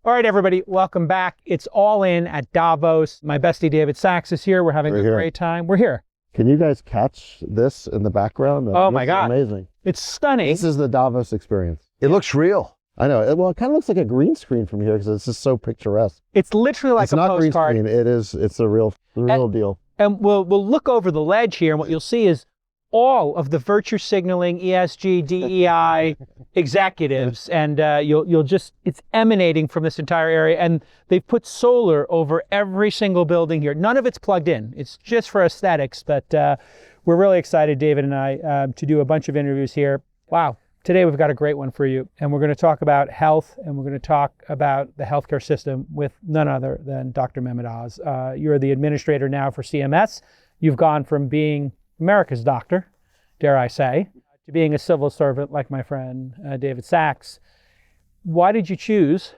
All right, everybody, welcome back. It's all in at Davos. My bestie David Sachs is here. We're having a great time. We're here. Can you guys catch this in the background? Oh my God. Amazing. It's stunning. This is the Davos experience. It looks real. I know. Well, it kind of looks like a green screen from here because it's just so picturesque. It's literally like it's a not postcard. green screen. It is. It's the real deal. And we'll look over the ledge here, and what you'll see is all of the virtue signaling, ESG, DEI executives, and you'll just, it's emanating from this entire area. And they've put solar over every single building here. None of it's plugged in. It's just for aesthetics, but we're really excited, David and I, to do a bunch of interviews here. Wow. Today we've got a great one for you, and we're going to talk about health, and we're going to talk about the healthcare system with none other than Dr. Mehmet Oz. You're the administrator now for CMS. You've gone from being America's doctor, dare I say, to being a civil servant like my friend David Sachs. Why did you choose,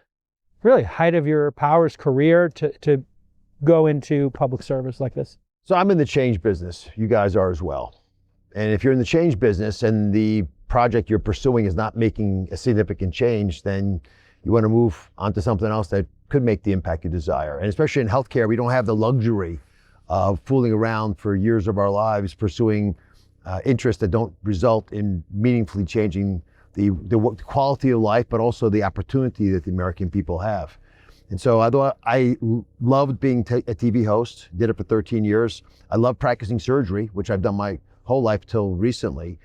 really height of your powers career, to go into public service like this? So I'm in the change business. You guys are as well. And if you're in the change business and the project you're pursuing is not making a significant change, then you want to move on to something else that could make the impact you desire. And especially in healthcare, we don't have the luxury of fooling around for years of our lives pursuing interests that don't result in meaningfully changing the quality of life, but also the opportunity that the American people have. And so I loved being a TV host, did it for 13 years. I love practicing surgery, which I've done my whole life till recently.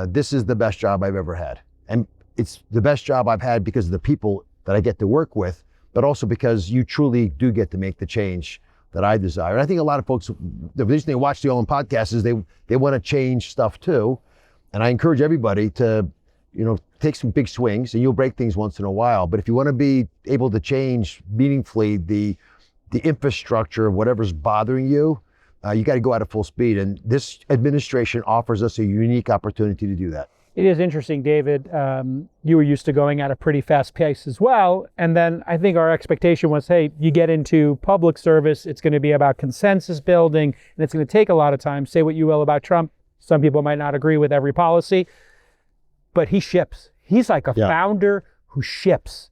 This is the best job I've ever had. And it's the best job I've had because of the people that I get to work with, but also because you truly do get to make the change that I desire. And I think a lot of folks, the reason they watch the All In podcast is they want to change stuff too. And I encourage everybody to, take some big swings, and you'll break things once in a while. But if you want to be able to change meaningfully the infrastructure of whatever's bothering you, you got to go out at full speed. And this administration offers us a unique opportunity to do that. It is interesting, David. You were used to going at a pretty fast pace as well. And then I think our expectation was, hey, you get into public service, it's going to be about consensus building, and it's going to take a lot of time. Say what you will about Trump. Some people might not agree with every policy, but he ships. He's like a founder who ships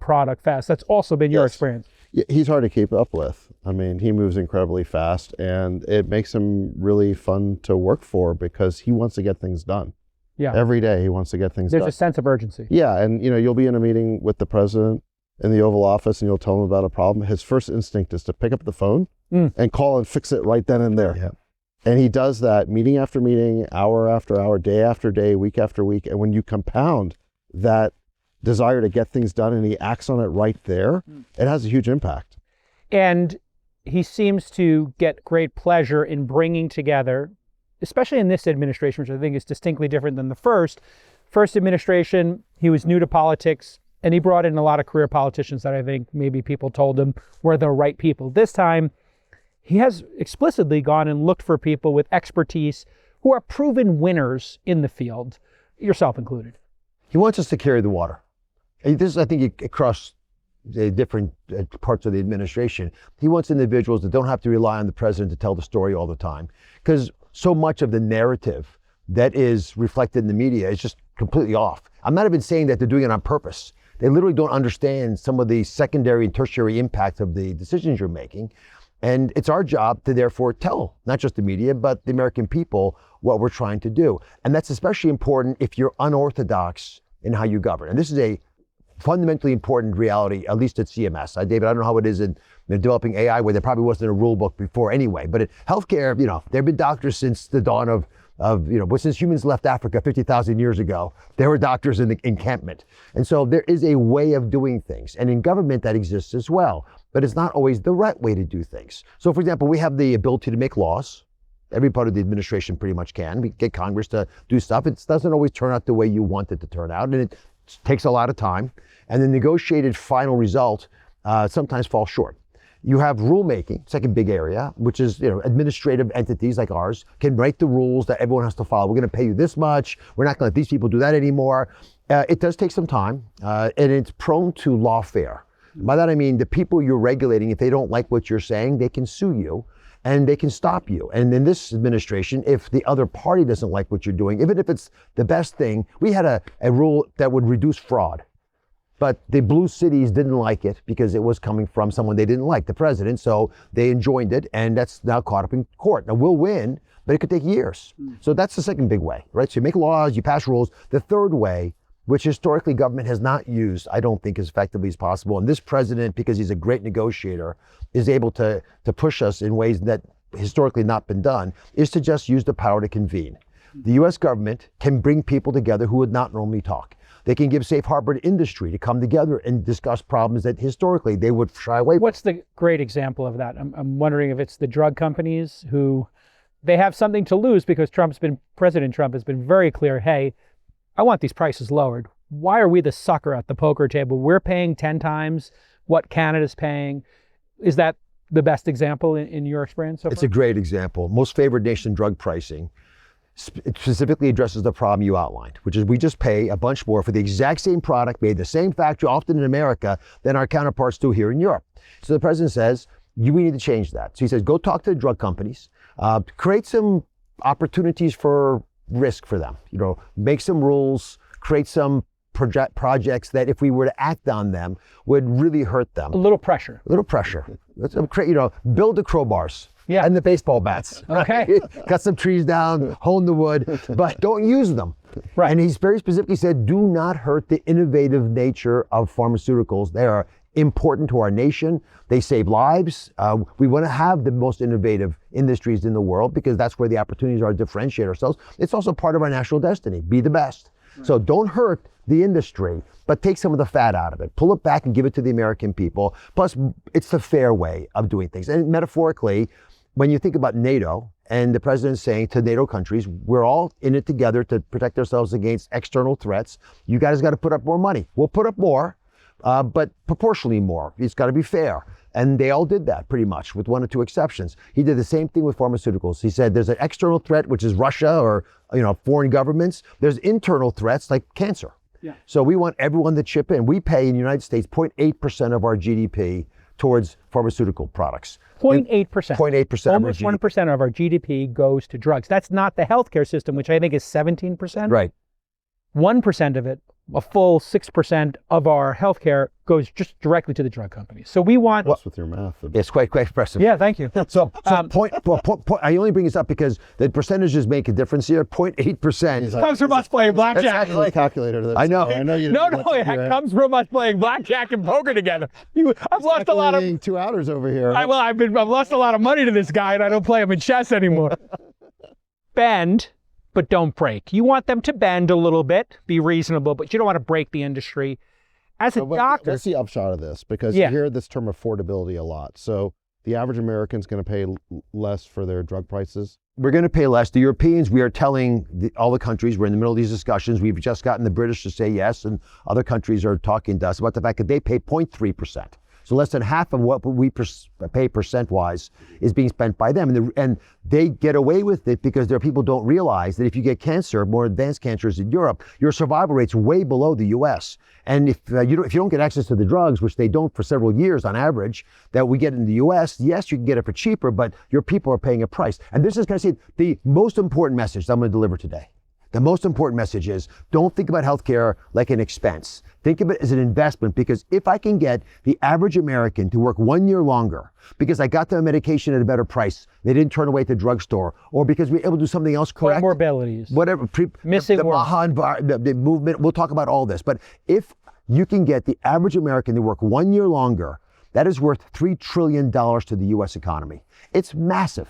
product fast. That's also been your experience. Yeah, he's hard to keep up with. I mean, he moves incredibly fast, and it makes him really fun to work for because he wants to get things done. Yeah. Every day he wants to get things done. There's a sense of urgency. Yeah, and you'll be in a meeting with the president in the Oval Office and you'll tell him about a problem. His first instinct is to pick up the phone and call and fix it right then and there. Yeah. And he does that meeting after meeting, hour after hour, day after day, week after week. And when you compound that desire to get things done and he acts on it right there, it has a huge impact. And he seems to get great pleasure in bringing together, especially in this administration, which I think is distinctly different than the first administration. He was new to politics, and he brought in a lot of career politicians that I think maybe people told him were the right people. This time, he has explicitly gone and looked for people with expertise who are proven winners in the field, yourself included. He wants us to carry the water. And this is, I think, across the different parts of the administration. He wants individuals that don't have to rely on the president to tell the story all the time, because so much of the narrative that is reflected in the media is just completely off. I'm not even saying that they're doing it on purpose. They literally don't understand some of the secondary and tertiary impacts of the decisions you're making. And it's our job to therefore tell, not just the media, but the American people what we're trying to do. And that's especially important if you're unorthodox in how you govern. And this is a fundamentally important reality, at least at CMS. David, I don't know how it is in developing AI, where there probably wasn't a rule book before anyway. But in healthcare, there have been doctors since the dawn of since humans left Africa 50,000 years ago, there were doctors in the encampment. And so there is a way of doing things. And in government that exists as well. But it's not always the right way to do things. So for example, we have the ability to make laws. Every part of the administration pretty much can. We get Congress to do stuff. It doesn't always turn out the way you want it to turn out. And it takes a lot of time. And the negotiated final result sometimes falls short. You have rulemaking, second big area, which is administrative entities like ours can write the rules that everyone has to follow. We're going to pay you this much. We're not going to let these people do that anymore. It does take some time, and it's prone to lawfare. By that I mean the people you're regulating, if they don't like what you're saying, they can sue you and they can stop you. And in this administration, if the other party doesn't like what you're doing, even if it's the best thing, we had a rule that would reduce fraud. But the blue cities didn't like it because it was coming from someone they didn't like, the president. So they enjoined it, and that's now caught up in court. Now we'll win, but it could take years. So that's the second big way, right? So you make laws, you pass rules. The third way, which historically government has not used, I don't think as effectively as possible. And this president, because he's a great negotiator, is able to push us in ways that historically not been done, is to just use the power to convene. The US government can bring people together who would not normally talk. They can give safe harbor to industry to come together and discuss problems that historically they would shy away from. What's the great example of that? I'm wondering if it's the drug companies who, they have something to lose because President Trump has been very clear, hey, I want these prices lowered. Why are we the sucker at the poker table? We're paying 10 times what Canada's paying. Is that the best example in your experience so far? It's a great example. Most favored nation drug pricing specifically addresses the problem you outlined, which is we just pay a bunch more for the exact same product made the same factory, often in America, than our counterparts do here in Europe. So the president says, we need to change that. So he says, go talk to the drug companies, create some opportunities for risk for them, make some rules, create some projects that if we were to act on them would really hurt them. A little pressure. Let's create, build the crowbars. Yeah. And the baseball bats. Okay. Right? Cut some trees down, hone the wood, but don't use them. Right. And he's very specifically said, do not hurt the innovative nature of pharmaceuticals. They are important to our nation. They save lives. We want to have the most innovative industries in the world because that's where the opportunities are to differentiate ourselves. It's also part of our national destiny. Be the best. Right. So don't hurt the industry, but take some of the fat out of it. Pull it back and give it to the American people. Plus, it's the fair way of doing things. And metaphorically, when you think about NATO and the president saying to NATO countries, we're all in it together to protect ourselves against external threats. You guys got to put up more money. We'll put up more, but proportionally more. It's got to be fair. And they all did that pretty much with one or two exceptions. He did the same thing with pharmaceuticals. He said there's an external threat, which is Russia or foreign governments. There's internal threats like cancer. Yeah. So we want everyone to chip in. We pay in the United States 0.8% of our GDP towards pharmaceutical products. 0.8%. 0.8%. Almost 1% of our GDP goes to drugs. That's not the healthcare system, which I think is 17%. Right. 1% of it, a full 6% of our healthcare goes just directly to the drug companies. So we want... What's with your math? It's quite impressive. Yeah, thank you. So point, I only bring this up because the percentages make a difference here. 0.8%. Comes from us playing blackjack. That's like calculator. I know. You No, it comes from us playing blackjack and poker together. I've lost a lot of... 2 hours over here. I've lost a lot of money to this guy, and I don't play him in chess anymore. Bend, but don't break. You want them to bend a little bit, be reasonable, but you don't want to break the industry. As a doctor... That's the upshot of this, because you hear this term affordability a lot. So the average American's going to pay less for their drug prices. We're going to pay less. The Europeans, we are telling all the countries, we're in the middle of these discussions. We've just gotten the British to say yes, and other countries are talking to us about the fact that they pay 0.3%. So less than half of what we pay percent-wise is being spent by them. And they get away with it because there are people who don't realize that if you get cancer, more advanced cancers in Europe, your survival rate's way below the US. And if you don't get access to the drugs, which they don't for several years on average, that we get in the US, yes, you can get it for cheaper, but your people are paying a price. And this is going to say the most important message that I'm going to deliver today. The most important message is don't think about healthcare like an expense. Think of it as an investment, because if I can get the average American to work 1 year longer because I got them medication at a better price, they didn't turn away at the drugstore, or because we were able to do something else correct. Comorbidities. Whatever. Missing the work. the movement, we'll talk about all this. But if you can get the average American to work 1 year longer, that is worth $3 trillion to the U.S. economy. It's massive.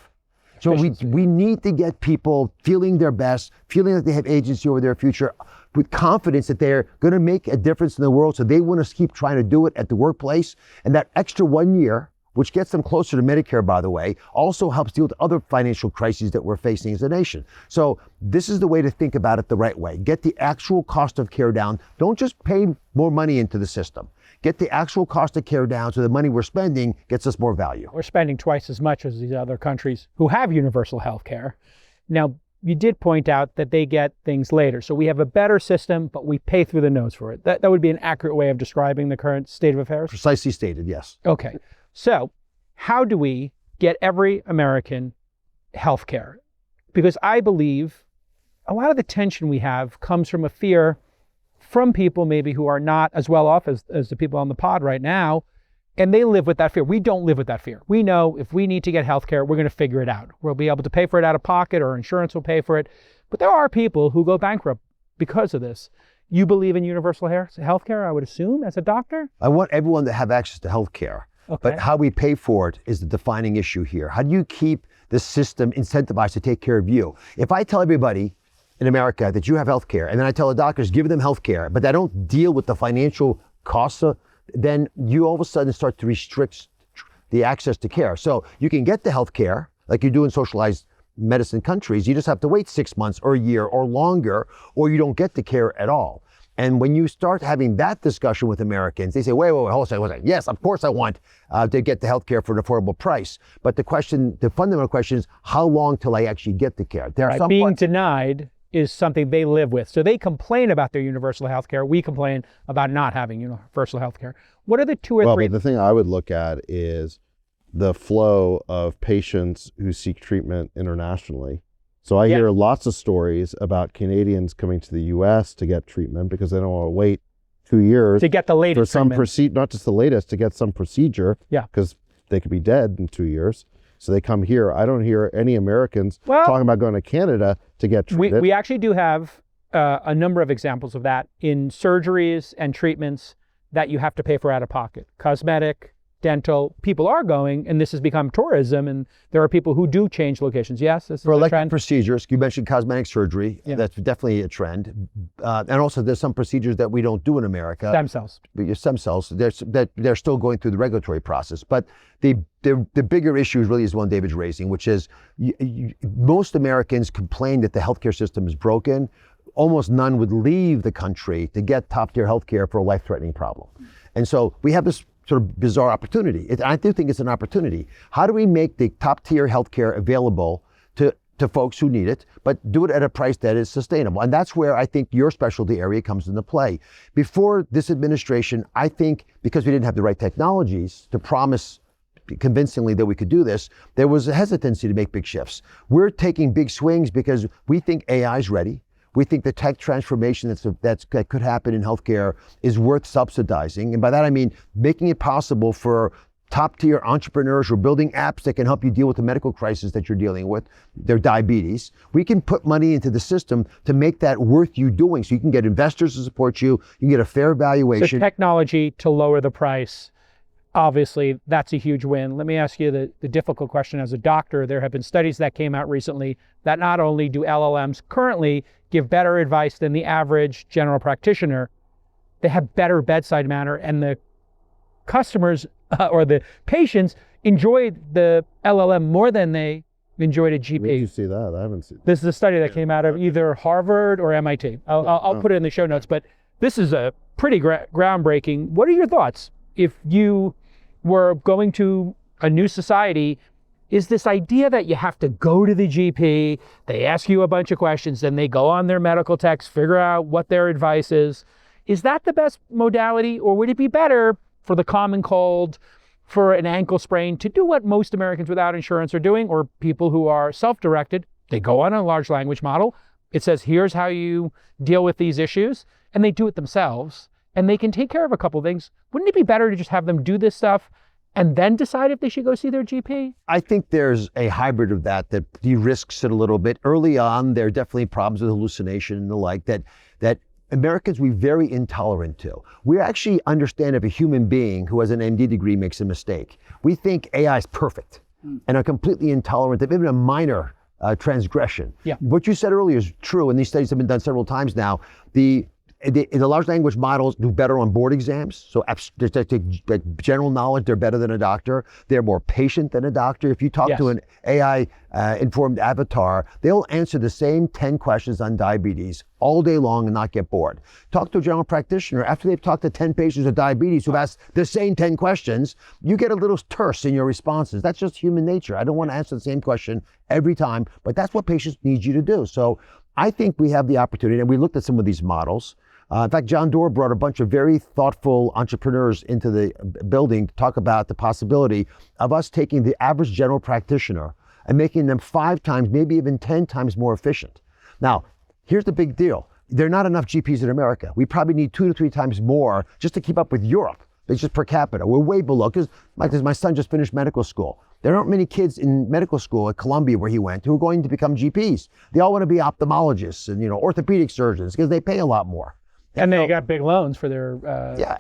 So we need to get people feeling their best, feeling like they have agency over their future, with confidence that they're going to make a difference in the world. So they want to keep trying to do it at the workplace. And that extra 1 year, which gets them closer to Medicare, by the way, also helps deal with other financial crises that we're facing as a nation. So this is the way to think about it the right way. Get the actual cost of care down. Don't just pay more money into the system. Get the actual cost of care down so the money we're spending gets us more value. We're spending twice as much as these other countries who have universal health care. Now, you did point out that they get things later. So we have a better system, but we pay through the nose for it. That would be an accurate way of describing the current state of affairs? Precisely stated, yes. Okay. So how do we get every American health care? Because I believe a lot of the tension we have comes from a fear from people maybe who are not as well off as the people on the pod right now, and they live with that fear. We don't live with that fear. We know if we need to get health care, we're going to figure it out. We'll be able to pay for it out of pocket, or insurance will pay for it. But there are people who go bankrupt because of this. You believe in universal health care, I would assume, as a doctor? I want everyone to have access to health care. Okay. But how we pay for it is the defining issue here. How do you keep the system incentivized to take care of you? If I tell everybody in America that you have health care, and then I tell the doctors, give them health care, but I don't deal with the financial costs, then you all of a sudden start to restrict the access to care. So you can get the health care, like you do in socialized medicine countries, you just have to wait 6 months or a year or longer, or you don't get the care at all. And when you start having that discussion with Americans, they say, wait, hold on a second. Yes, of course I want to get the health care for an affordable price. But the fundamental question is, how long till I actually get the care? Being denied is something they live with. So they complain about their universal health care. We complain about not having universal health care. What are the two or three? Well, the thing I would look at is the flow of patients who seek treatment internationally. So I hear lots of stories about Canadians coming to the U.S. to get treatment because they don't want to wait 2 years to get the latest for some procedure, not just the latest, to get some procedure. Yeah, because they could be dead in 2 years. So they come here. I don't hear any Americans talking about going to Canada to get treated. We actually do have a number of examples of that in surgeries and treatments that you have to pay for out of pocket. Cosmetic, dental, people are going, and this has become tourism, and there are people who do change locations. Yes, this is for a elective trend. procedures, you mentioned cosmetic surgery. Yeah. That's definitely a trend. And also there's some procedures that we don't do in America. Stem cells. Stem cells, they're still going through the regulatory process. But the bigger issue really is the one David's raising, which is most Americans complain that the healthcare system is broken. Almost none would leave the country to get top-tier healthcare for a life-threatening problem. And so we have this sort of bizarre opportunity. I do think it's an opportunity. How do we make the top-tier healthcare available to folks who need it, but do it at a price that is sustainable? And that's where I think your specialty area comes into play. Before this administration, I think because we didn't have the right technologies to promise convincingly that we could do this, there was a hesitancy to make big shifts. We're taking big swings because we think AI is ready. We think the tech transformation that could happen in healthcare is worth subsidizing. And by that I mean making it possible for top-tier entrepreneurs who are building apps that can help you deal with the medical crisis that you're dealing with, their diabetes. We can put money into the system to make that worth you doing. So you can get investors to support you, you can get a fair valuation. So technology to lower the price, obviously that's a huge win. Let me ask you the difficult question as a doctor. There have been studies that came out recently that not only do LLMs currently give better advice than the average general practitioner, they have better bedside manner, and the customers or the patients enjoyed the LLM more than they enjoyed a GP. Where did you see that? I haven't seen that. This is a study that came out of either Harvard or MIT. I'll put it in the show notes, but this is a pretty groundbreaking. What are your thoughts? If you were going to a new society, is this idea that you have to go to the GP, they ask you a bunch of questions, then they go on their medical text, figure out what their advice is that the best modality, or would it be better for the common cold, for an ankle sprain, to do what most Americans without insurance are doing, or people who are self-directed? They go on a large language model. It says, here's how you deal with these issues, and they do it themselves, and they can take care of a couple things. Wouldn't it be better to just have them do this stuff and then decide if they should go see their GP? I think there's a hybrid of that de-risks it a little bit. Early on, there are definitely problems with hallucination and the like that Americans we're very intolerant to. We actually understand if a human being who has an MD degree makes a mistake. We think AI is perfect and are completely intolerant of even a minor transgression. Yeah. What you said earlier is true, and these studies have been done several times now. The large language models do better on board exams. So general knowledge, they're better than a doctor. They're more patient than a doctor. If you talk to an AI informed avatar, they'll answer the same 10 questions on diabetes all day long and not get bored. Talk to a general practitioner, after they've talked to 10 patients with diabetes who've asked the same 10 questions, you get a little terse in your responses. That's just human nature. I don't want to answer the same question every time, but that's what patients need you to do. So I think we have the opportunity, and we looked at some of these models. In fact, John Doerr brought a bunch of very thoughtful entrepreneurs into the building to talk about the possibility of us taking the average general practitioner and making them 5 times, maybe even 10 times more efficient. Now, here's the big deal. there are not enough GPs in America. We probably need 2 to 3 times more just to keep up with Europe. It's just per capita. We're way below, because my son just finished medical school. There aren't many kids in medical school at Columbia, where he went, who are going to become GPs. They all want to be ophthalmologists and orthopedic surgeons, because they pay a lot more. And they got big loans for their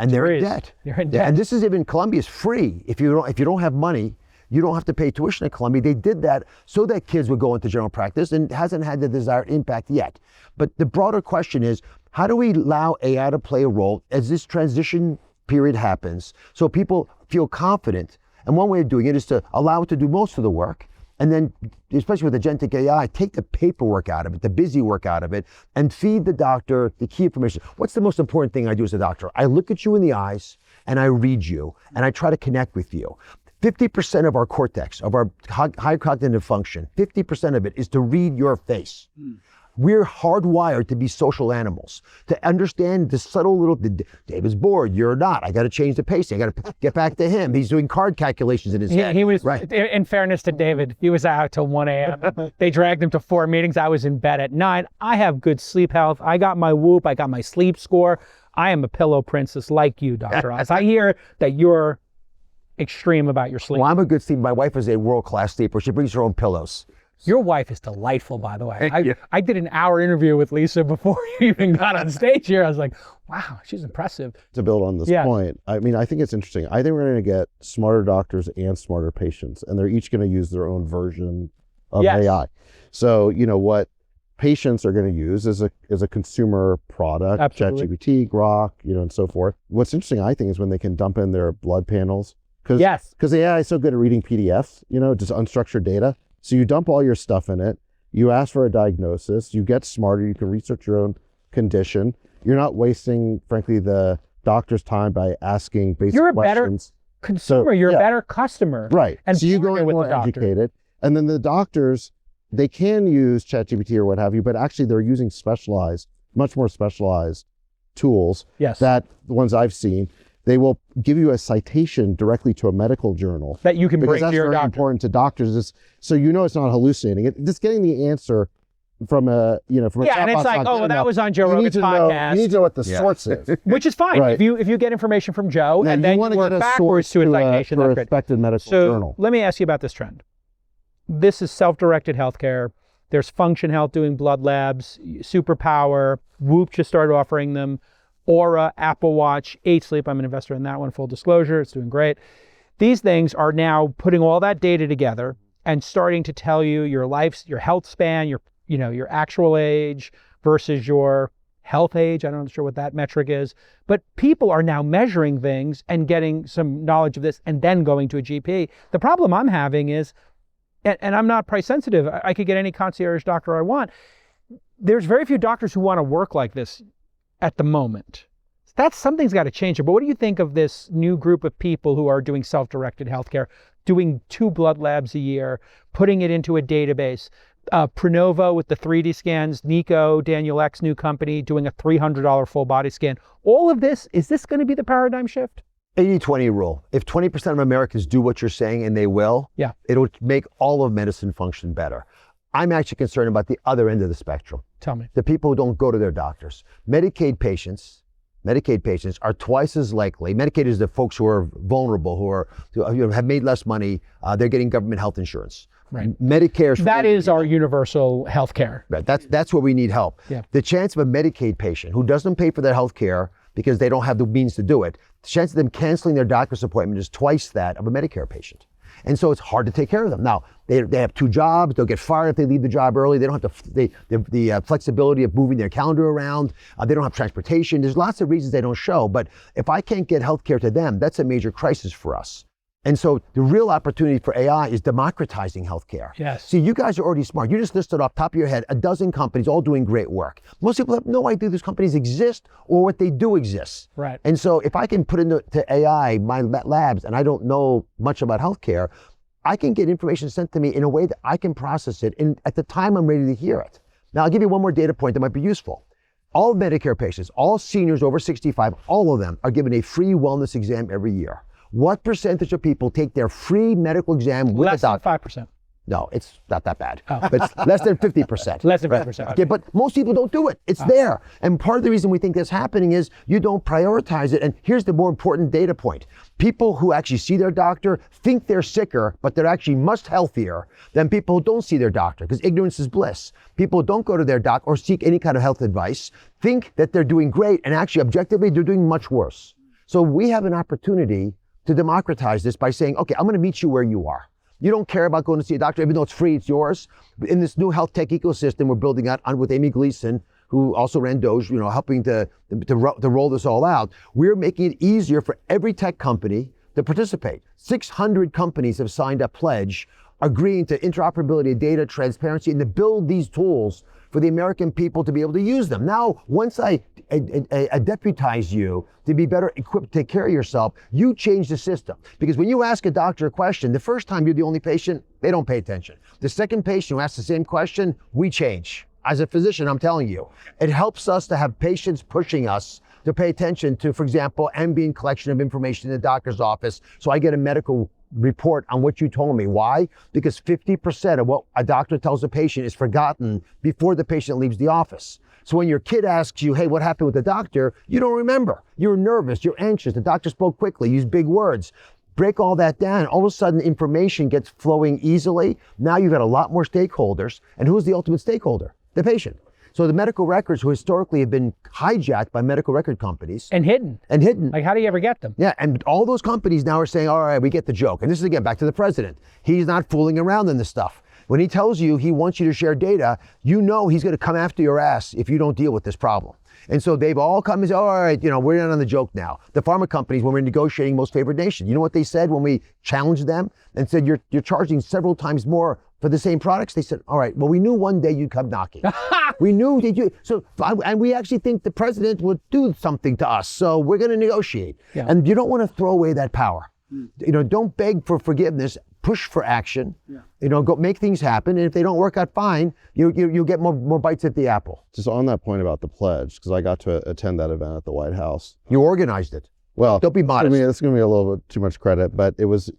and they're in degrees. debt. They're in Yeah, debt. and this is even, Columbia's free. If you don't have money, you don't have to pay tuition at Columbia. They did that so that kids would go into general practice, and it hasn't had the desired impact yet. But the broader question is, how do we allow AI to play a role as this transition period happens, so people feel confident? And one way of doing it is to allow it to do most of the work, and then, especially with agentic AI, take the paperwork out of it, the busy work out of it, and feed the doctor the key information. What's the most important thing I do as a doctor? I look at you in the eyes, and I read you, and I try to connect with you. 50% of our cortex, of our high cognitive function, 50% of it is to read your face. We're hardwired to be social animals, to understand the subtle little, David's bored, you're not, I got to change the pacing, I got to get back to him. He's doing card calculations in his head. He was, right. in fairness to David, he was out till 1 a.m. They dragged him to 4 meetings. I was in bed at 9. I have good sleep health. I got my Whoop. I got my sleep score. I am a pillow princess like you, Dr. Oz. I hear that you're extreme about your sleep. Well, I'm a good sleeper. My wife is a world-class sleeper. She brings her own pillows. Your wife is delightful, by the way. Thank you. I did an hour interview with Lisa before you even got on stage here. I was like, wow, she's impressive. To build on this Yeah. point, I mean, I think it's interesting. I think we're going to get smarter doctors and smarter patients, and they're each going to use their own version of Yes. AI. So, what patients are going to use is a consumer product, Absolutely. ChatGPT, Grok, and so forth. What's interesting, I think, is when they can dump in their blood panels. Yes. Because the AI is so good at reading PDFs, just unstructured data. So you dump all your stuff in it, you ask for a diagnosis, you get smarter, you can research your own condition. You're not wasting, frankly, the doctor's time by asking basic You're a better questions. consumer. You're a better customer. Right. And so you go partner in with more the doctor. educated. And then the doctors, they can use ChatGPT or what have you, but actually they're using much more specialized tools. Yes. That the ones I've seen, they will give you a citation directly to a medical journal. That you can Because bring that's to your very doctor. important to doctors. So it's not hallucinating. Just getting the answer from a Yeah, and chatbot it's like, on oh, well, that email, was on Joe you need Rogan's to know- podcast. You need to know what the Yeah. source is. Which is fine. Right. If you get information from Joe Now, and then want you to work get a backwards source to a to citation, a that's good. respected medical So journal. let me ask you about this trend. This is self-directed healthcare. There's Function Health doing blood labs, Superpower, Whoop just started offering them, Aura, Apple Watch, 8 Sleep. I'm an investor in that one, full disclosure. It's doing great. These things are now putting all that data together and starting to tell you your health span, your actual age versus your health age. I'm not sure what that metric is, but people are now measuring things and getting some knowledge of this and then going to a GP. The problem I'm having is, and I'm not price sensitive, I could get any concierge doctor I want. There's very few doctors who want to work like this at the moment. Something's got to change. But what do you think of this new group of people who are doing self-directed healthcare, doing 2 blood labs a year, putting it into a database? Prenovo with the 3D scans, Nico, Daniel Ek's new company, doing a $300 full body scan. All of this, is this going to be the paradigm shift? 80-20 rule. If 20% of Americans do what you're saying, and they will, Yeah. it'll make all of medicine function better. I'm actually concerned about the other end of the spectrum. Tell me. The people who don't go to their doctors. Medicaid patients are twice as likely. Medicaid is the folks who are vulnerable, who have made less money. They're getting government health insurance. Right. Medicare. That is our universal health care. Right. That's where we need help. Yeah. The chance of a Medicaid patient who doesn't pay for their health care because they don't have the means to do it, the chance of them canceling their doctor's appointment is twice that of a Medicare patient. And so it's hard to take care of them. Now, they have 2 jobs. They'll get fired if they leave the job early. They don't have the flexibility of moving their calendar around. They don't have transportation. There's lots of reasons they don't show. But if I can't get health care to them, that's a major crisis for us. And so the real opportunity for AI is democratizing healthcare. Yes. See, you guys are already smart. You just listed off top of your head a dozen companies all doing great work. Most people have no idea these companies exist or what they do exist. Right. And so if I can put into AI my labs and I don't know much about healthcare, I can get information sent to me in a way that I can process it at the time I'm ready to hear it. Now, I'll give you one more data point that might be useful. All Medicare patients, all seniors over 65, all of them are given a free wellness exam every year. What percentage of people take their free medical exam with Less a than doctor? 5%. No, it's not that bad. Oh. But it's less than 50%. Less than right? 50%. Okay, but most people don't do it. It's there. And part of the reason we think that's happening is you don't prioritize it. And here's the more important data point. People who actually see their doctor think they're sicker, but they're actually much healthier than people who don't see their doctor, because ignorance is bliss. People who don't go to their doc or seek any kind of health advice think that they're doing great, and actually objectively they're doing much worse. So we have an opportunity to democratize this by saying, okay, I'm going to meet you where you are. You don't care about going to see a doctor, even though it's free, it's yours. In this new health tech ecosystem we're building out with Amy Gleason, who also ran Doge, helping to roll this all out. We're making it easier for every tech company to participate. 600 companies have signed a pledge agreeing to interoperability, data transparency, and to build these tools for the American people to be able to use them. Now, once I deputize you to be better equipped to take care of yourself, you change the system. Because when you ask a doctor a question, the first time you're the only patient, they don't pay attention. The second patient who asks the same question, we change. As a physician, I'm telling you, it helps us to have patients pushing us to pay attention to, for example, ambient collection of information in the doctor's office, so I get a medical report on what you told me. Why? Because 50% of what a doctor tells a patient is forgotten before the patient leaves the office. So when your kid asks you, hey, what happened with the doctor? You don't remember. You're nervous, you're anxious, the doctor spoke quickly, used big words. Break all that down, all of a sudden information gets flowing easily. Now you've got a lot more stakeholders, and who's the ultimate stakeholder? The patient. So the medical records, who historically have been hijacked by medical record companies. And hidden. Like, how do you ever get them? Yeah, and all those companies now are saying, all right, we get the joke. And this is, again, back to the president. He's not fooling around in this stuff. When he tells you he wants you to share data, you know he's going to come after your ass if you don't deal with this problem. And so they've all come and said, all right, we're in on the joke now. The pharma companies, when we're negotiating most favored nation, you know what they said when we challenged them and said, you're charging several times more for the same products? They said, all right, well, we knew one day you'd come knocking. We knew that you, and we actually think the president would do something to us, so we're going to negotiate. Yeah. And you don't want to throw away that power. Don't beg for forgiveness, push for action. Go make things happen, and if they don't work out, fine, you'll get more bites at the apple. Just on that point about the pledge, because I got to attend that event at the White House. You organized it. Well, don't be modest. It's going to be a little bit too much credit, but it was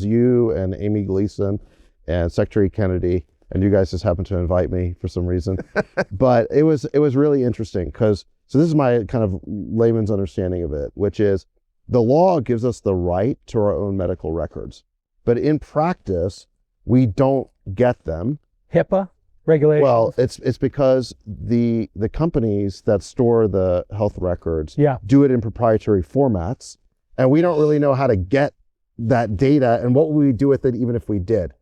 you and Amy Gleason and Secretary Kennedy, and you guys just happened to invite me for some reason. But it was really interesting because, so this is my kind of layman's understanding of it, which is the law gives us the right to our own medical records, but in practice, we don't get them. HIPAA regulations? Well, it's because the companies that store the health records do it in proprietary formats, and we don't really know how to get that data and what would we do with it even if we did.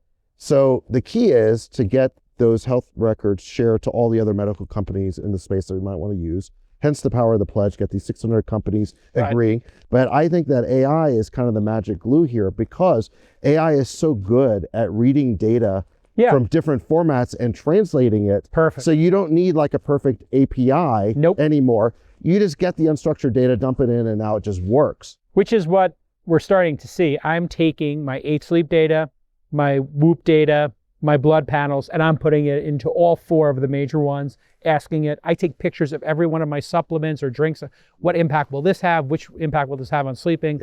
So the key is to get those health records shared to all the other medical companies in the space that we might want to use. Hence the power of the pledge, get these 600 companies agreeing. But I think that AI is kind of the magic glue here, because AI is so good at reading data from different formats and translating it. Perfect. So you don't need like a perfect API anymore. You just get the unstructured data, dump it in, and now it just works. Which is what we're starting to see. I'm taking my 8 sleep data, my Whoop data, my blood panels, and I'm putting it into all 4 of the major ones, asking it. I take pictures of every one of my supplements or drinks. What impact will this have? Which impact will this have on sleeping?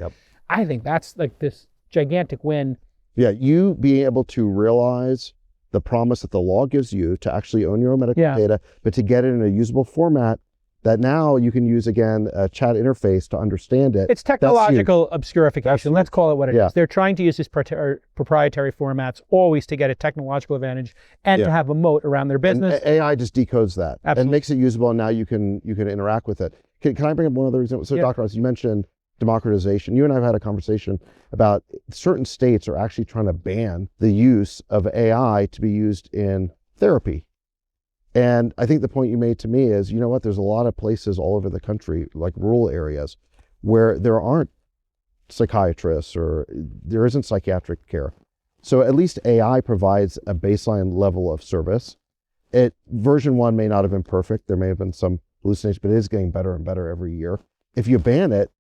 I think that's like this gigantic win. Yeah, you being able to realize the promise that the law gives you to actually own your own medical data, but to get it in a usable format that now you can use, again, a chat interface to understand it. It's technological obscurification. Let's call it what it is. They're trying to use these proprietary formats always to get a technological advantage and to have a moat around their business. And AI just decodes that and makes it usable, and now you can interact with it. Can I bring up one other example? So Dr. Ross, you mentioned democratization. You and I have had a conversation about certain states are actually trying to ban the use of AI to be used in therapy. And I think the point you made to me is, you know what, there's a lot of places all over the country, like rural areas, where there aren't psychiatrists or there isn't psychiatric care. So at least AI provides a baseline level of service. Version 1 may not have been perfect. There may have been some hallucinations, but it is getting better and better every year. If you ban it,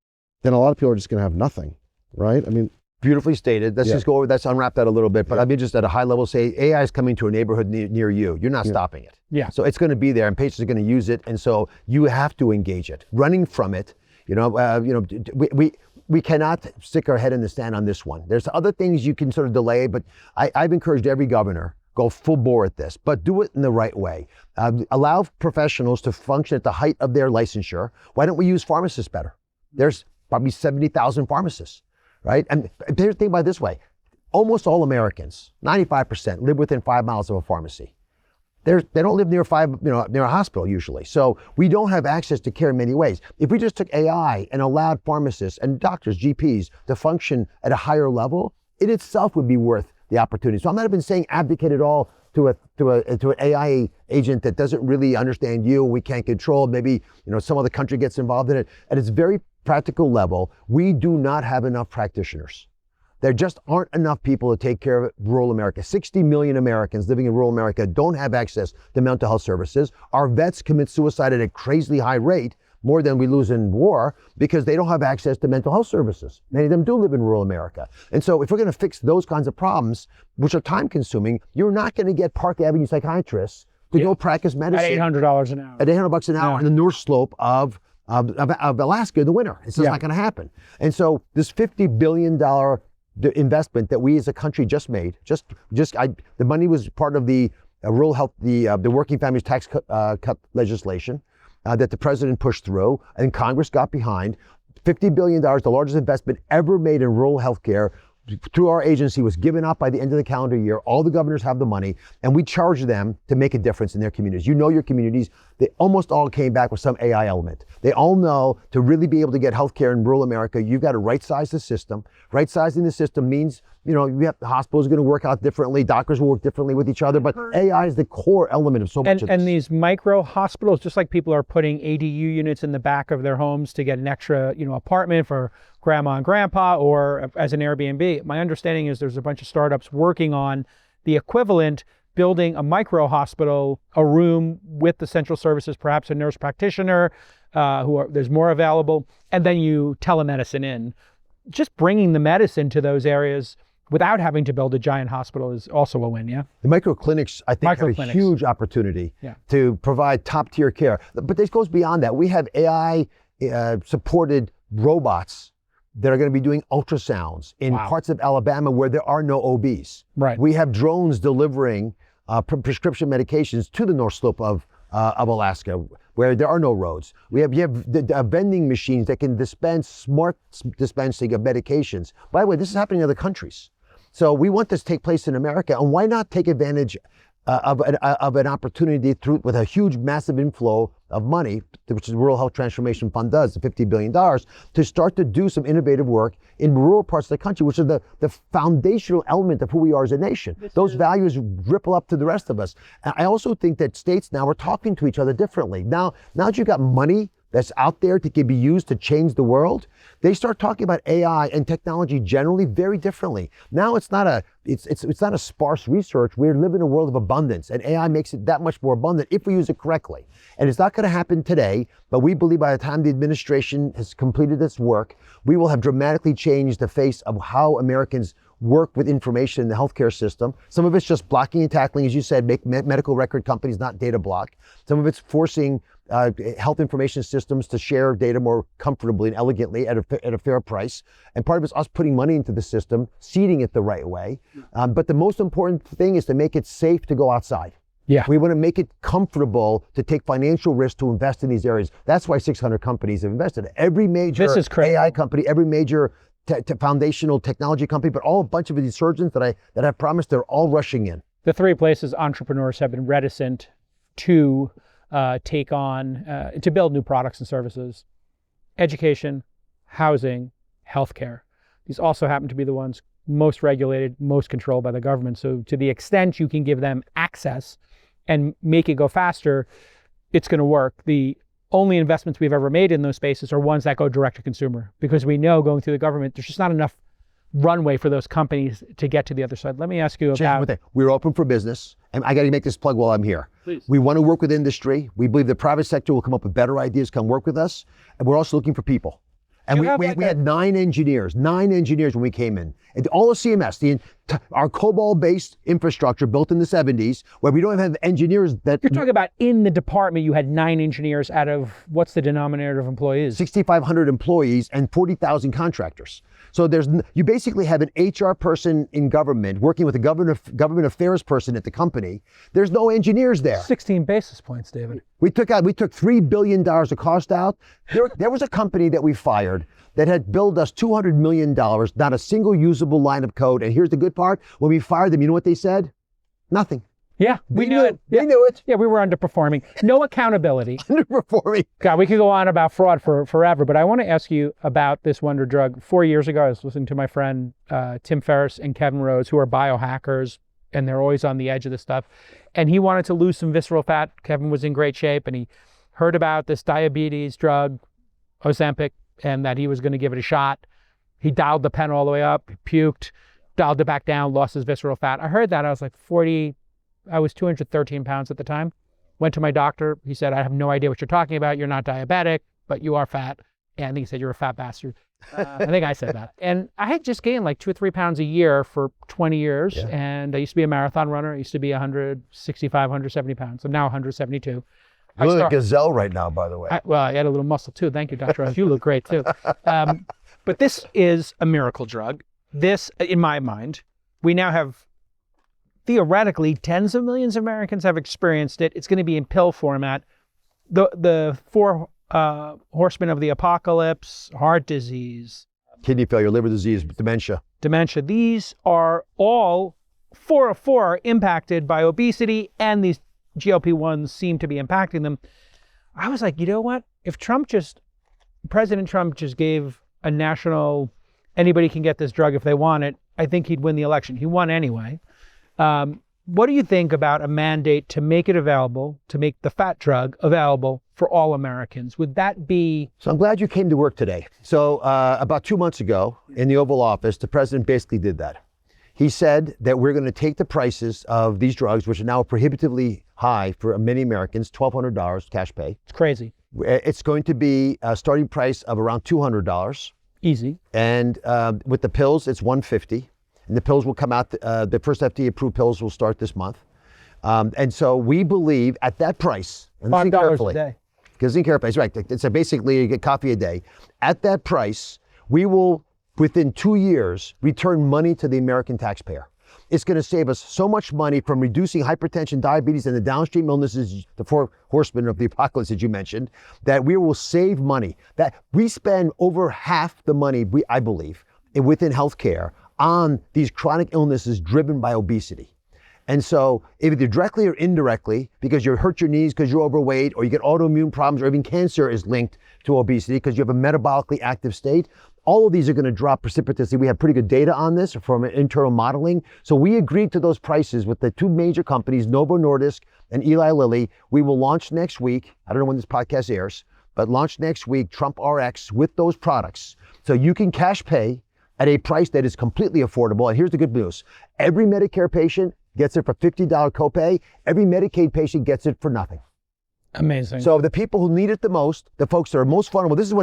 then a lot of people are just going to have nothing, right? I mean, beautifully stated. Let's just go over, let's unwrap that a little bit. But I mean, just at a high level, say AI is coming to a neighborhood near you. You're not stopping it. So it's going to be there, and patients are going to use it, and so you have to engage it. Running from it, we cannot stick our head in the sand on this one. There's other things you can sort of delay, but I've encouraged every governor, go full bore at this, but do it in the right way. Allow professionals to function at the height of their licensure. Why don't we use pharmacists better? There's probably 70,000 pharmacists, right? And think about it this way. Almost all Americans, 95%, live within 5 miles of a pharmacy. They don't live near a hospital usually. So we don't have access to care in many ways. If we just took AI and allowed pharmacists and doctors, GPs, to function at a higher level, it itself would be worth the opportunity. So I'm not even saying advocate at all to an AI agent that doesn't really understand you, we can't control. Maybe some other country gets involved in it. At its very practical level, we do not have enough practitioners. There just aren't enough people to take care of rural America. 60 million Americans living in rural America don't have access to mental health services. Our vets commit suicide at a crazily high rate, more than we lose in war, because they don't have access to mental health services. Many of them do live in rural America. And so if we're going to fix those kinds of problems, which are time consuming, you're not going to get Park Avenue psychiatrists to go practice medicine. At $800 an hour. At $800 an hour on the North Slope of Alaska in the winter. It's just not going to happen. And so this $50 billion investment that we as a country just made, the money was part of the rural health, the working families tax cut legislation that the president pushed through and Congress got behind. $50 billion, the largest investment ever made in rural health care through our agency, was given up by the end of the calendar year. All the governors have the money, and we charge them to make a difference in their communities. Your communities, they almost all came back with some AI element. They all know to really be able to get healthcare in rural America, you've got to right-size the system. Right-sizing the system means, the hospitals are going to work out differently, doctors will work differently with each other, but AI is the core element of so much of this. And these micro hospitals, just like people are putting ADU units in the back of their homes to get an extra, apartment for grandma and grandpa, or as an Airbnb. My understanding is there's a bunch of startups working on the equivalent, building a micro hospital, a room with the central services, perhaps a nurse practitioner, there's more available, and then you telemedicine in. Just bringing the medicine to those areas without having to build a giant hospital is also a win, yeah? The micro clinics, I think, have a huge opportunity to provide top tier care. But this goes beyond that. We have AI supported robots that are going to be doing ultrasounds in parts of Alabama where there are no OBs. Right. We have drones delivering prescription medications to the North Slope of Alaska, where there are no roads. You have vending machines that can dispense smart dispensing of medications. By the way, this is happening in other countries. So we want this to take place in America, and why not take advantage of an opportunity with a huge, massive inflow of money, which the Rural Health Transformation Fund does, the $50 billion, to start to do some innovative work in rural parts of the country, which are the foundational element of who we are as a nation. Those values ripple up to the rest of us. And I also think that states now are talking to each other differently. Now that you've got money that's out there that can be used to change the world, they start talking about AI and technology generally very differently. Now it's not a sparse research. We live in a world of abundance, and AI makes it that much more abundant if we use it correctly. And it's not going to happen today, but we believe by the time the administration has completed its work, we will have dramatically changed the face of how Americans work with information in the healthcare system. Some of it's just blocking and tackling, as you said, make medical record companies not data block. Some of it's forcing health information systems to share data more comfortably and elegantly at a fair price. And part of it's us putting money into the system, seeding it the right way. But the most important thing is to make it safe to go outside. Yeah. We want to make it comfortable to take financial risk to invest in these areas. That's why 600 companies have invested. Every major AI company, every major foundational technology company, but a bunch of these surgeons that I've promised, they're all rushing in. The three places entrepreneurs have been reticent to take on, to build new products and services: education, housing, healthcare. These also happen to be the ones most regulated, most controlled by the government. So to the extent you can give them access and make it go faster, it's going to work. The only investments we've ever made in those spaces are ones that go direct to consumer, because we know going through the government, there's just not enough runway for those companies to get to the other side. Let me ask you about... We're open for business, and I got to make this plug while I'm here. Please. We want to work with industry. We believe the private sector will come up with better ideas, come work with us, and we're also looking for people. And You we, have we, like we a- had nine engineers when we came in. And all of CMS, our COBOL-based infrastructure built in the 70s, where we don't even have engineers that... You're talking about in the department, you had 9 engineers out of, what's the denominator of employees? 6,500 employees and 40,000 contractors. So you basically have an HR person in government working with a government affairs person at the company. There's no engineers there. 16 basis points, David. We took $3 billion of cost out. There was a company that we fired that had billed us $200 million, not a single usable line of code. And here's the good part. When we fired them, you know what they said? Nothing. Yeah, we knew it. Yeah. We knew it. Yeah, we were underperforming. No accountability. Underperforming. God, we could go on about fraud for forever, but I want to ask you about this wonder drug. 4 years ago, I was listening to my friend Tim Ferriss and Kevin Rhodes, who are biohackers, and they're always on the edge of this stuff. And he wanted to lose some visceral fat. Kevin was in great shape, and he heard about this diabetes drug, Ozempic, and that he was going to give it a shot. He dialed the pen all the way up, puked, dialed it back down, lost his visceral fat. I heard that. I was like I was 213 pounds at the time. Went to my doctor. He said, I have no idea what you're talking about. You're not diabetic, but you are fat. And I think he said, you're a fat bastard. I think I said that. And I had just gained like 2 or 3 pounds a year for 20 years. Yeah. And I used to be a marathon runner. I used to be 165, 170 pounds. I'm now 172. You look like a gazelle right now, by the way. I had a little muscle too. Thank you, Dr. Rose. You look great too. But this is a miracle drug. This, in my mind, we now have theoretically tens of millions of Americans have experienced it. It's going to be in pill format. The 4 horsemen of the apocalypse, heart disease, Kidney failure, liver disease, dementia. These are all 4 of 4 impacted by obesity, and these GLP-1s seem to be impacting them. I was like, you know what? If President Trump just gave a national, anybody can get this drug if they want it, I think he'd win the election. He won anyway. What do you think about a mandate to make it available, to make the fat drug available for all Americans? Would that be... So I'm glad you came to work today. So about 2 months ago in the Oval Office, the president basically did that. He said that we're going to take the prices of these drugs, which are now prohibitively high for many Americans, $1,200 cash pay. It's crazy. It's going to be a starting price of around $200. Easy. And with the pills, it's $150. And the pills will come out, the first FDA-approved pills will start this month. And so we believe at that price, and listen $5 carefully, a day. because listen carefully, right, it's basically you get coffee a day. At that price, we will, within 2 years, return money to the American taxpayer. It's going to save us so much money from reducing hypertension, diabetes, and the downstream illnesses, the 4 horsemen of the apocalypse that you mentioned, that we will save money. That we spend over half the money, I believe, within healthcare on these chronic illnesses driven by obesity. And so either directly or indirectly, because you hurt your knees because you're overweight, or you get autoimmune problems, or even cancer is linked to obesity because you have a metabolically active state, all of these are going to drop precipitously. We have pretty good data on this from internal modeling. So we agreed to those prices with the 2 major companies, Novo Nordisk and Eli Lilly. We will launch next week. I don't know when this podcast airs, but launch next week, Trump RX with those products. So you can cash pay at a price that is completely affordable. And here's the good news. Every Medicare patient gets it for $50 copay. Every Medicaid patient gets it for nothing. Amazing. So the people who need it the most, the folks that are most vulnerable, this is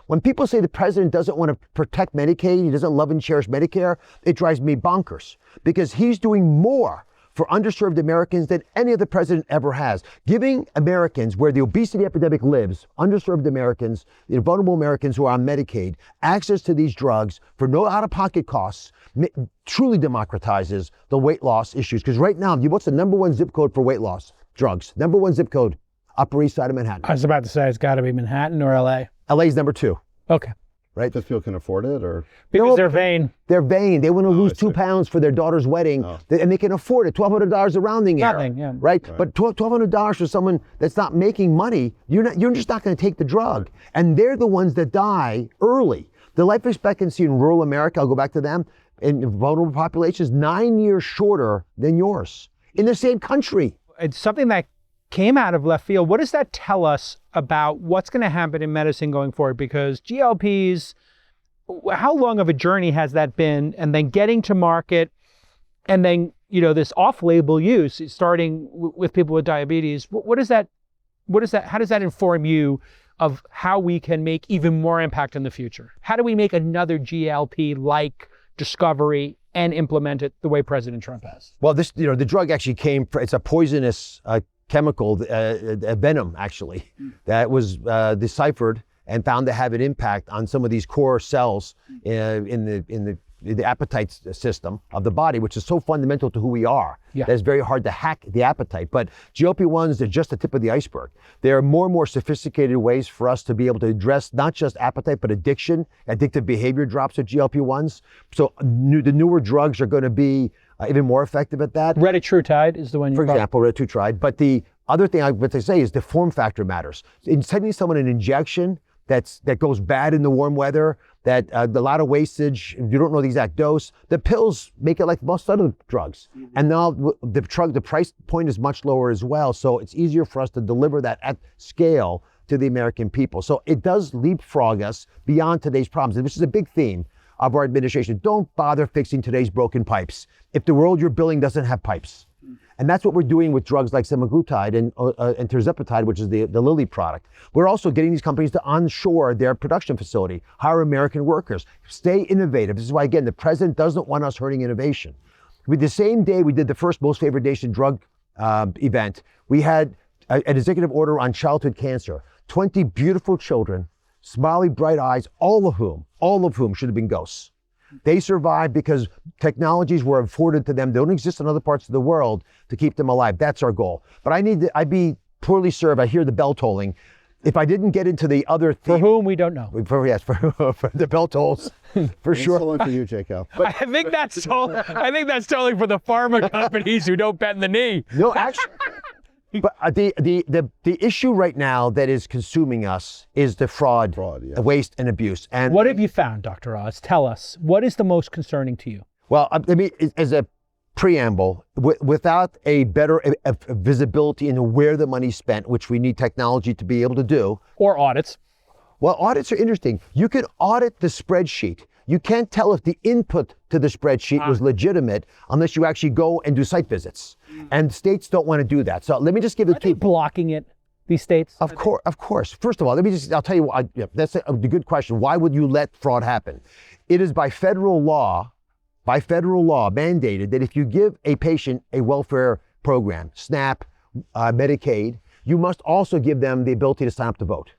when people say the president doesn't want to protect Medicaid, he doesn't love and cherish Medicare, it drives me bonkers, because he's doing more for underserved Americans than any other president ever has. Giving Americans, where the obesity epidemic lives, underserved Americans, vulnerable Americans who are on Medicaid, access to these drugs for no out-of-pocket costs, truly democratizes the weight loss issues. Because right now, what's the #1 zip code for weight loss drugs? #1 zip code, Upper East Side of Manhattan. I was about to say it's got to be Manhattan or LA. LA's #2. Okay. Right? Just people can afford it, or Because No. they're vain. They're vain. They want to lose I 2 see. pounds for their daughter's wedding, Oh. and they can afford it. $1,200 a rounding error. Nothing, yeah. Right? But $1,200 for someone that's not making money, you're just not going to take the drug. And they're the ones that die early. The life expectancy in rural America, I'll go back to them, in vulnerable populations, 9 years shorter than yours in the same country. It's something that came out of left field. What does that tell us about what's going to happen in medicine going forward? Because GLPs, how long of a journey has that been? And then getting to market, and then, this off-label use, starting with people with diabetes. How does that inform you of how we can make even more impact in the future. How do we make another GLP-like discovery and implement it the way President Trump has? Well, the drug actually it's a poisonous chemical, a venom actually, that was deciphered and found to have an impact on some of these core cells in the appetite system of the body, which is so fundamental to who we are. Yeah. That it's very hard to hack the appetite. But GLP-1s are just the tip of the iceberg. There are more and more sophisticated ways for us to be able to address not just appetite, but addiction. Addictive behavior drops with GLP-1s. So the newer drugs are going to be even more effective at that. Retatrutide is the one you For example, retatrutide. But the other thing I would say is the form factor matters. In sending someone an injection that goes bad in the warm weather, that a lot of wastage, you don't know the exact dose. The pills make it like most other drugs. And now the price point is much lower as well. So it's easier for us to deliver that at scale to the American people. So it does leapfrog us beyond today's problems. And this is a big theme of our administration. Don't bother fixing today's broken pipes if the world you're building doesn't have pipes. And that's what we're doing with drugs like semaglutide and tirzepatide, which is the Lilly product. We're also getting these companies to onshore their production facility, hire American workers, stay innovative. This is why, again, the president doesn't want us hurting innovation. With the same day we did the first Most Favored Nation drug event, we had an executive order on childhood cancer. 20 beautiful children, smiley, bright eyes, all of whom should have been ghosts. They survived because technologies were afforded to them. They don't exist in other parts of the world to keep them alive. That's our goal. But I'd be poorly served. I hear the bell tolling. If I didn't get into the other theme. For whom we don't know. For the bell tolls, for sure. Excellent for you, Jacob. I think that's totally for the pharma companies who don't bend the knee. No, actually. But the issue right now that is consuming us is the fraud, yeah. waste, and abuse. And What have you found, Dr. Oz? Tell us. What is the most concerning to you? well, I mean, as a preamble, without a better visibility into where the money's spent, which we need technology to be able to do. Or audits. Well, audits are interesting. You can audit the spreadsheet. You can't tell if the input to the spreadsheet was legitimate unless you actually go and do site visits. And states don't want to do that. So let me just give it Are they blocking it, these states? Of course. First of all, I'll tell you, that's a good question. Why would you let fraud happen? It is by federal law mandated that if you give a patient a welfare program, SNAP, Medicaid, you must also give them the ability to sign up to vote.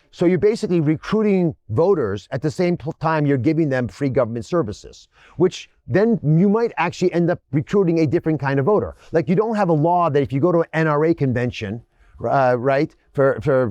So you're basically recruiting voters at the same time you're giving them free government services, which then you might actually end up recruiting a different kind of voter. Like you don't have a law that if you go to an NRA convention, right, for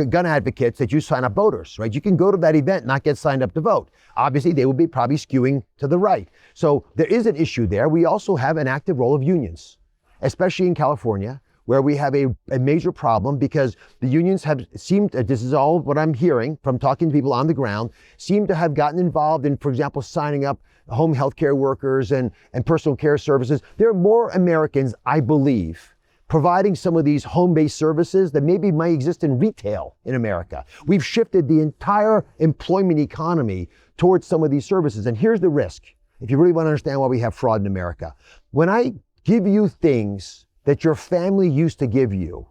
gun advocates, that you sign up voters, right? You can go to that event and not get signed up to vote. Obviously, they will be probably skewing to the right. So there is an issue there. We also have an active role of unions, especially in California, where we have a major problem because the unions have seemed, this is all what I'm hearing from talking to people on the ground, seem to have gotten involved in, for example, signing up home health care workers and personal care services. There are more Americans, I believe, providing some of these home-based services that maybe might exist in retail in America. We've shifted the entire employment economy towards some of these services. And here's the risk, if you really want to understand why we have fraud in America. When I give you things that your family used to give you,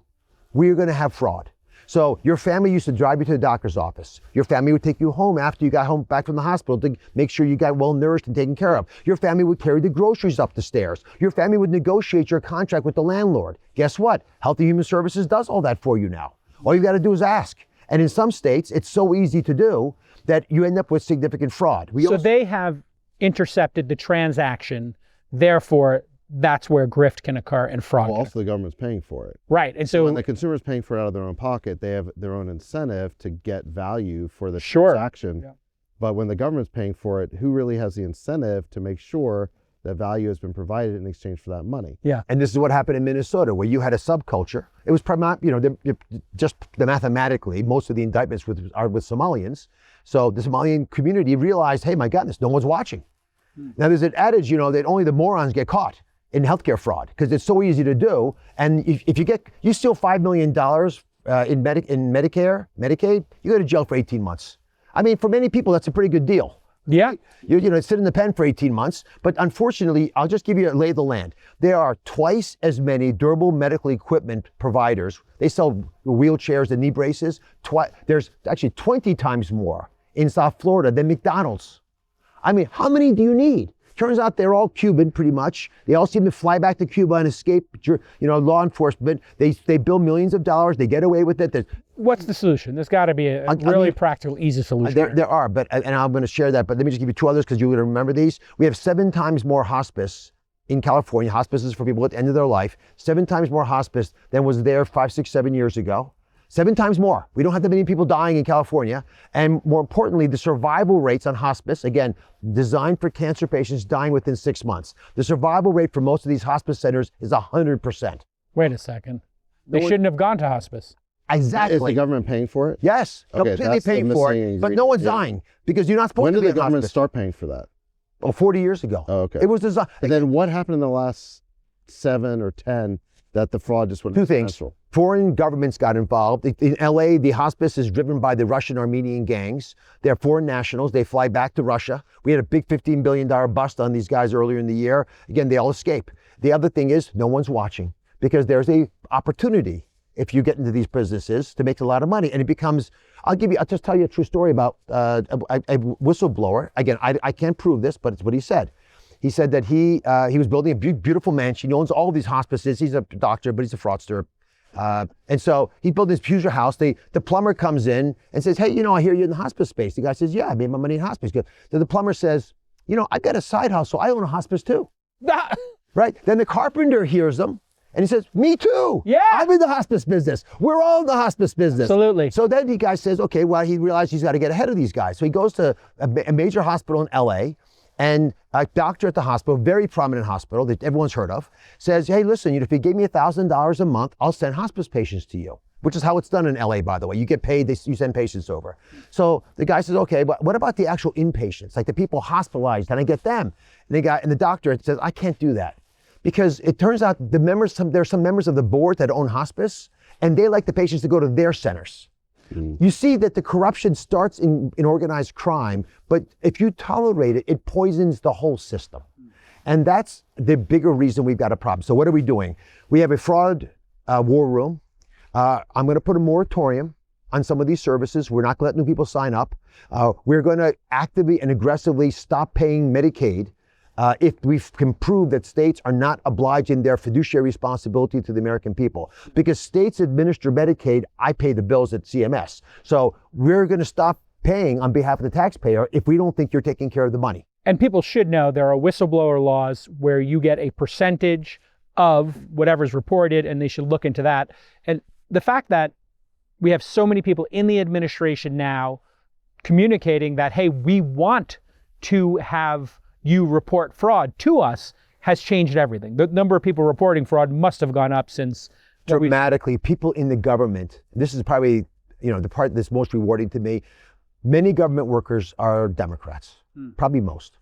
we're going to have fraud. So your family used to drive you to the doctor's office. Your family would take you home after you got home back from the hospital to make sure you got well nourished and taken care of. Your family would carry the groceries up the stairs. Your family would negotiate your contract with the landlord. Guess what? Health and Human Services does all that for you now. All you got to do is ask. And in some states, it's so easy to do that you end up with significant fraud. They have intercepted the transaction, therefore that's where grift can occur and fraud. Well, also the government's paying for it. Right, and so when the consumer's paying for it out of their own pocket, they have their own incentive to get value for the transaction. Yeah. But when the government's paying for it, who really has the incentive to make sure that value has been provided in exchange for that money? Yeah. And this is what happened in Minnesota, where you had a subculture. It was just mathematically, most of the indictments are with Somalians. So the Somalian community realized, hey, my goodness, no one's watching. Now there's an adage, that only the morons get caught in healthcare fraud, because it's so easy to do. And if you steal $5 million in Medicare, Medicaid, you go to jail for 18 months. I mean, for many people, that's a pretty good deal. Yeah. You sit in the pen for 18 months, but unfortunately, I'll just give you a lay of the land. There are twice as many durable medical equipment providers. They sell wheelchairs and knee braces. There's actually 20 times more in South Florida than McDonald's. I mean, how many do you need? Turns out they're all Cuban, pretty much. They all seem to fly back to Cuba and escape, law enforcement. They bill millions of dollars. They get away with it. What's the solution? There's got to be a really practical, easy solution. There are, and I'm going to share that, but let me just give you two others because you're going to remember these. We have 7 times more hospice in California. Hospices for people at the end of their life. 7 times more hospice than was there 5, 6, 7 years ago. 7 times more. We don't have that many people dying in California. And more importantly, the survival rates on hospice, again, designed for cancer patients dying within 6 months. The survival rate for most of these hospice centers is 100%. Wait a second. They shouldn't have gone to hospice. Exactly. Is the government paying for it? Yes, Okay, completely that's the paying for missing it, but no one's dying because you're not supposed When to did be the in government hospice. start paying for that? Oh, 40 years ago. Oh, okay. It was designed. And then what happened in the last 7 or 10 that the fraud just went Two things. exponential? Foreign governments got involved. In LA, the hospice is driven by the Russian Armenian gangs. They're foreign nationals. They fly back to Russia. We had a big $15 billion bust on these guys earlier in the year. Again, they all escape. The other thing is no one's watching because there's a opportunity if you get into these businesses to make a lot of money. And it becomes, I'll just tell you a true story about a whistleblower. Again, I can't prove this, but it's what he said. He said that he was building a beautiful mansion. He owns all of these hospices. He's a doctor, but he's a fraudster. And so he built this huge house. The plumber comes in and says, hey, I hear you're in the hospice space. The guy says, yeah, I made my money in hospice. So the plumber says, I've got a side hustle. I own a hospice too. Right? Then the carpenter hears him and he says, me too. Yeah. I'm in the hospice business. We're all in the hospice business. Absolutely. So then the guy says, okay, well, he realized he's got to get ahead of these guys. So he goes to a major hospital in LA. And a doctor at the hospital, very prominent hospital that everyone's heard of, says, hey, listen, if you gave me $1,000 a month, I'll send hospice patients to you, which is how it's done in LA, by the way. You get paid, you send patients over. So the guy says, okay, but what about the actual inpatients, like the people hospitalized? Can I get them? And the doctor says, I can't do that. Because it turns out there's some members of the board that own hospice, and they like the patients to go to their centers. You see that the corruption starts in organized crime, but if you tolerate it, it poisons the whole system. And that's the bigger reason we've got a problem. So what are we doing? We have a fraud war room. I'm going to put a moratorium on some of these services. We're not going to let new people sign up. We're going to actively and aggressively stop paying Medicaid if we can prove that states are not obliged in their fiduciary responsibility to the American people. Because states administer Medicaid, I pay the bills at CMS. So we're going to stop paying on behalf of the taxpayer if we don't think you're taking care of the money. And people should know there are whistleblower laws where you get a percentage of whatever's reported, and they should look into that. And the fact that we have so many people in the administration now communicating that, hey, we want to have you report fraud to us has changed everything. The number of people reporting fraud must have gone up since dramatically. People in the government, this is probably the part that's most rewarding to me. Many government workers are Democrats, probably most.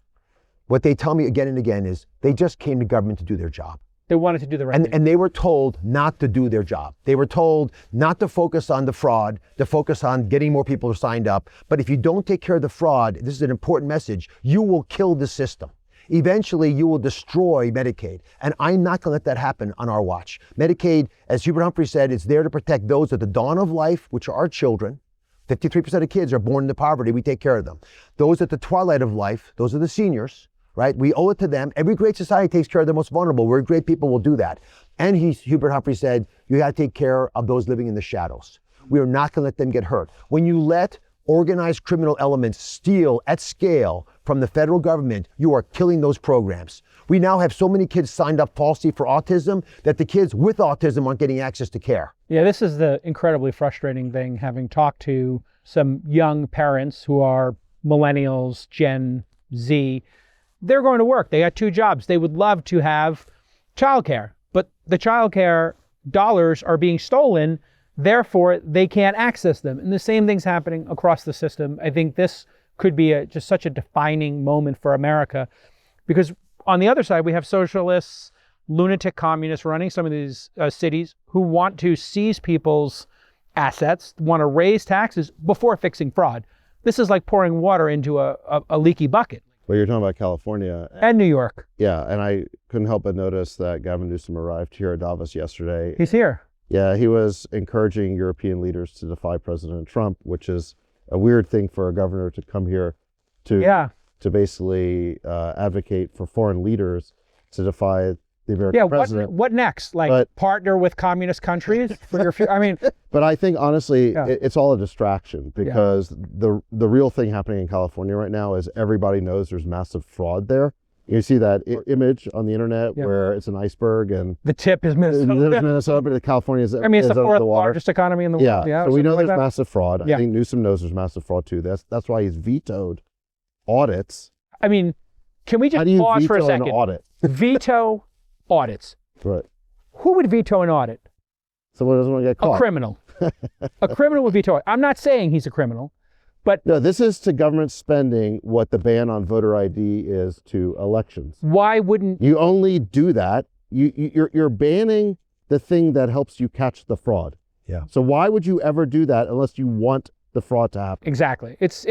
What they tell me again and again is they just came to government to do their job. They wanted to do the right thing. And they were told not to do their job. They were told not to focus on the fraud, to focus on getting more people signed up. But if you don't take care of the fraud, this is an important message, you will kill the system. Eventually, you will destroy Medicaid. And I'm not going to let that happen on our watch. Medicaid, as Hubert Humphrey said, it's there to protect those at the dawn of life, which are our children. 53% of kids are born into poverty. We take care of them. Those at the twilight of life, those are the seniors. Right? We owe it to them. Every great society takes care of the most vulnerable. We're great people, will do that. And Hubert Humphrey said, you got to take care of those living in the shadows. We are not going to let them get hurt. When you let organized criminal elements steal at scale from the federal government, you are killing those programs. We now have so many kids signed up falsely for autism that the kids with autism aren't getting access to care. Yeah, this is the incredibly frustrating thing, having talked to some young parents who are millennials, Gen Z. They're going to work. They got 2 jobs. They would love to have childcare, but the childcare dollars are being stolen. Therefore, they can't access them. And the same thing's happening across the system. I think this could be just such a defining moment for America, because on the other side, we have socialists, lunatic communists running some of these cities who want to seize people's assets, want to raise taxes before fixing fraud. This is like pouring water into a leaky bucket. Well, you're talking about California. And New York. Yeah, and I couldn't help but notice that Gavin Newsom arrived here at Davos yesterday. He's here. Yeah, he was encouraging European leaders to defy President Trump, which is a weird thing for a governor to come here to basically advocate for foreign leaders to defy the American president. What next? Like partner with communist countries for your future? I mean, but I think honestly, it's all a distraction because the real thing happening in California right now is everybody knows there's massive fraud there. You see that image on the internet where it's an iceberg and the tip is Minnesota. But California is. I mean, it's the fourth largest economy in the world. Yeah, so we know there's massive fraud. I think Newsom knows there's massive fraud too. That's why he's vetoed audits. I mean, can we just pause for a second? An audit? Veto audits. Right. Who would veto an audit? Someone doesn't want to get caught. A criminal. A criminal would veto it. I'm not saying he's a criminal, but no, this is to government spending what the ban on voter ID is to elections. Why wouldn't you only do that? You're banning the thing that helps you catch the fraud. Yeah. So why would you ever do that unless you want the fraud to happen? Exactly. It's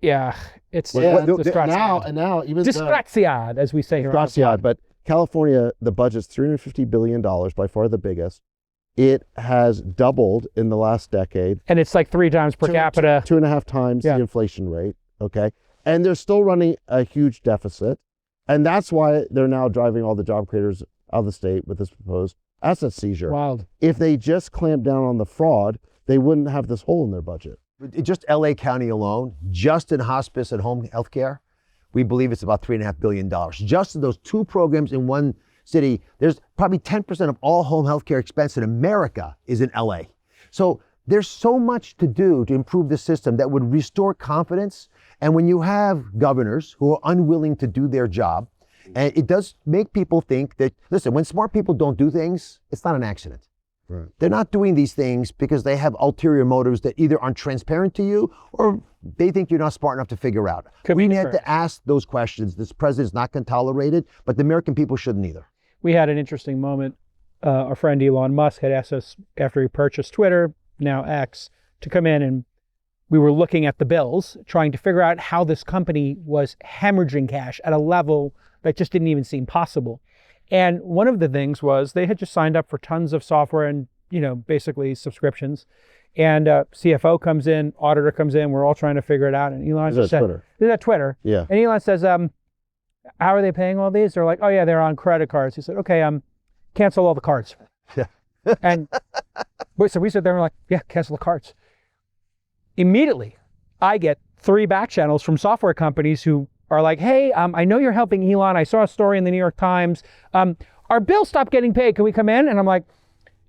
now even disgraziad, as we say here. Disgraziad, but California, the budget's $350 billion, by far the biggest. It has doubled in the last decade. And it's like 3 times per capita. 2.5 times the inflation rate, okay? And they're still running a huge deficit. And that's why they're now driving all the job creators out of the state with this proposed asset seizure. Wild. If they just clamp down on the fraud, they wouldn't have this hole in their budget. Just LA County alone, just in hospice and home health care, we believe it's about $3.5 billion. Just in those 2 programs in one city, there's probably 10% of all home health care expense in America is in LA. So there's so much to do to improve the system that would restore confidence. And when you have governors who are unwilling to do their job, and it does make people think that, listen, when smart people don't do things, it's not an accident. Right. They're not doing these things because they have ulterior motives that either aren't transparent to you or they think you're not smart enough to figure out. We need to ask those questions. This president's not going to tolerate it, but the American people shouldn't either. We had an interesting moment. Our friend Elon Musk had asked us after he purchased Twitter, now X, to come in, and we were looking at the bills, trying to figure out how this company was hemorrhaging cash at a level that just didn't even seem possible. And one of the things was they had just signed up for tons of software and, basically subscriptions. And CFO comes in, auditor comes in, we're all trying to figure it out. And Elon just said, Twitter? Is that Twitter? Yeah. And Elon says, how are they paying all these? They're like, oh yeah, they're on credit cards. He said, okay, cancel all the cards. Yeah. And so we sit there and we're like, yeah, cancel the cards. Immediately, I get 3 back channels from software companies who are like, hey, I know you're helping Elon. I saw a story in the New York Times. Our bill stopped getting paid. Can we come in? And I'm like,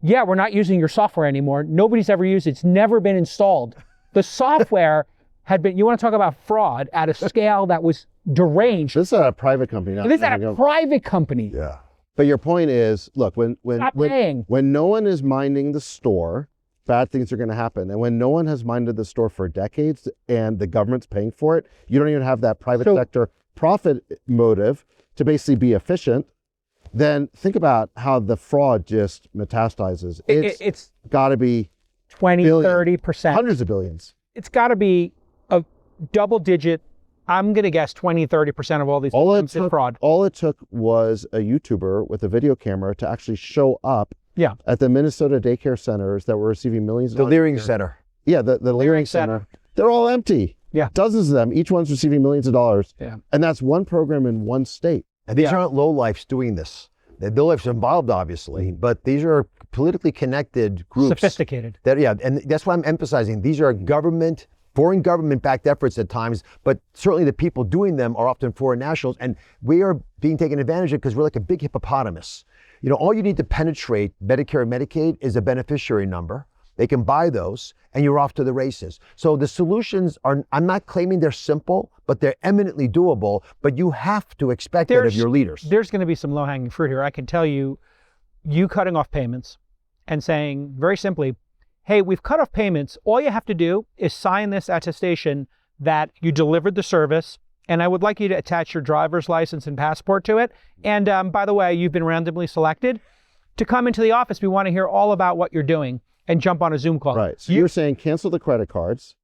yeah, we're not using your software anymore. Nobody's ever used it. It's never been installed. The software had been, you want to talk about fraud at a scale that was deranged. This is a private company. This is a private company. Yeah. But your point is, look, when no one is minding the store, bad things are going to happen. And when no one has minded the store for decades and the government's paying for it, you don't even have that private sector profit motive to basically be efficient. Then think about how the fraud just metastasizes. It's got to be 20, 30%. Hundreds of billions. It's got to be a double digit. I'm going to guess 20, 30% of all these things is fraud. All it took was a YouTuber with a video camera to actually show up at the Minnesota daycare centers that were receiving millions of dollars. The Leering Center. Yeah, the Leering Center. They're all empty. Yeah. Dozens of them. Each one's receiving millions of dollars. Yeah. And that's one program in one state. And these aren't lowlifes doing this. The lowlifes are involved, obviously, but these are politically connected groups. Sophisticated. And that's why I'm emphasizing. These are foreign government-backed efforts at times, but certainly the people doing them are often foreign nationals, and we are being taken advantage of because we're like a big hippopotamus. All you need to penetrate Medicare and Medicaid is a beneficiary number. They can buy those, and you're off to the races. So the solutions are, I'm not claiming they're simple, but they're eminently doable, but you have to expect that of your leaders. There's going to be some low-hanging fruit here. I can tell you cutting off payments and saying very simply, hey, we've cut off payments. All you have to do is sign this attestation that you delivered the service, and I would like you to attach your driver's license and passport to it. And by the way, you've been randomly selected to come into the office. We want to hear all about what you're doing. and jump on a Zoom call. Right. So you're saying cancel the credit cards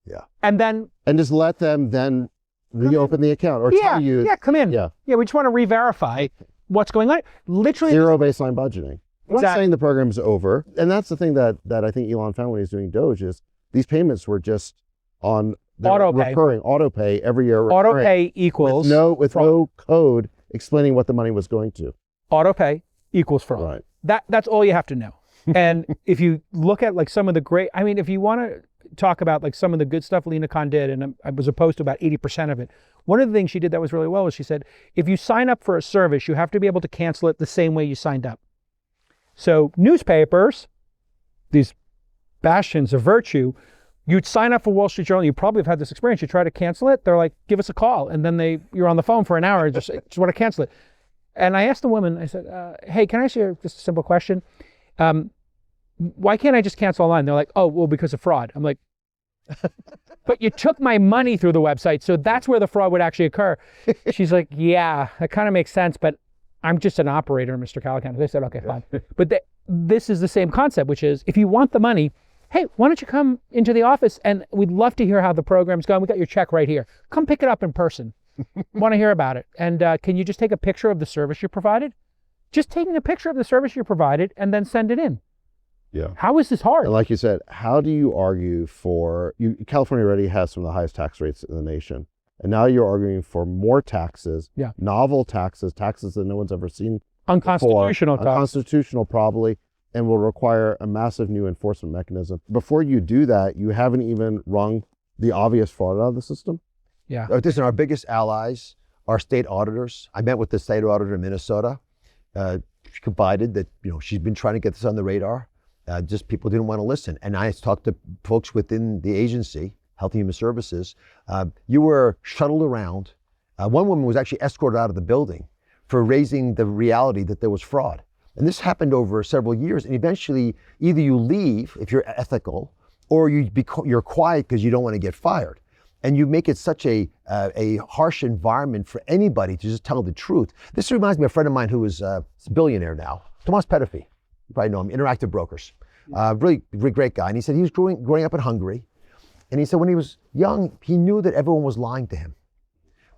And then and just let them then reopen the account or tell you. Yeah, come in. Yeah. Yeah, we just want to re-verify what's going on. Literally. Zero baseline budgeting. I'm not Exactly. saying the program's over. And that's the thing that I think Elon found when he was doing Doge is these payments were just on recurring auto pay every year. Auto pay equals with no code explaining what the money was going to. auto pay equals fraud. Right. That's all you have to know. And if you look at like some of the great, I mean, if you want to talk about like some of the good stuff Lena Khan did, and I was opposed to about 80% of it. One of the things she did that was really well was she said, if you sign up for a service, you have to be able to cancel it the same way you signed up. So newspapers, these bastions of virtue, you'd sign up for Wall Street Journal, you probably have had this experience, you try to cancel it, they're like, give us a call. And then you're on the phone for an hour and just want to cancel it. And I asked the woman, I said, hey, can I ask you just a simple question? Why can't I just cancel online? They're like, oh, well, because of fraud. I'm like, but you took my money through the website, so that's where the fraud would actually occur. She's like, yeah, that kind of makes sense, but I'm just an operator, Mr. Calican. They said, okay, fine. But this is the same concept, which is if you want the money, hey, why don't you come into the office and we'd love to hear how the program's going. We got your check right here. Come pick it up in person. Want to hear about it. And can you just take a picture of the service you provided? Just taking a picture of the service you provided and then send it in. Yeah. How is this hard? And like you said, how do you argue for, California already has some of the highest tax rates in the nation. And now you're arguing for more taxes, novel taxes that no one's ever seen Unconstitutional before, unconstitutional probably, and will require a massive new enforcement mechanism. Before you do that, you haven't even wrung the obvious fraud out of the system. Yeah. Listen, our biggest allies are state auditors. I met with the state auditor in Minnesota. She confided that she's been trying to get this on the radar. Just people didn't want to listen. And I talked to folks within the agency, Health and Human Services. You were shuttled around. One woman was actually escorted out of the building for raising the reality that there was fraud. And this happened over several years. And eventually, either you leave if you're ethical, or you're quiet because you don't want to get fired. And you make it such a harsh environment for anybody to just tell the truth. This reminds me of a friend of mine who is a billionaire now, Tomas Petterfy. You probably know him, Interactive Brokers. Really great guy. And he said he was growing up in Hungary. And he said when he was young, he knew that everyone was lying to him.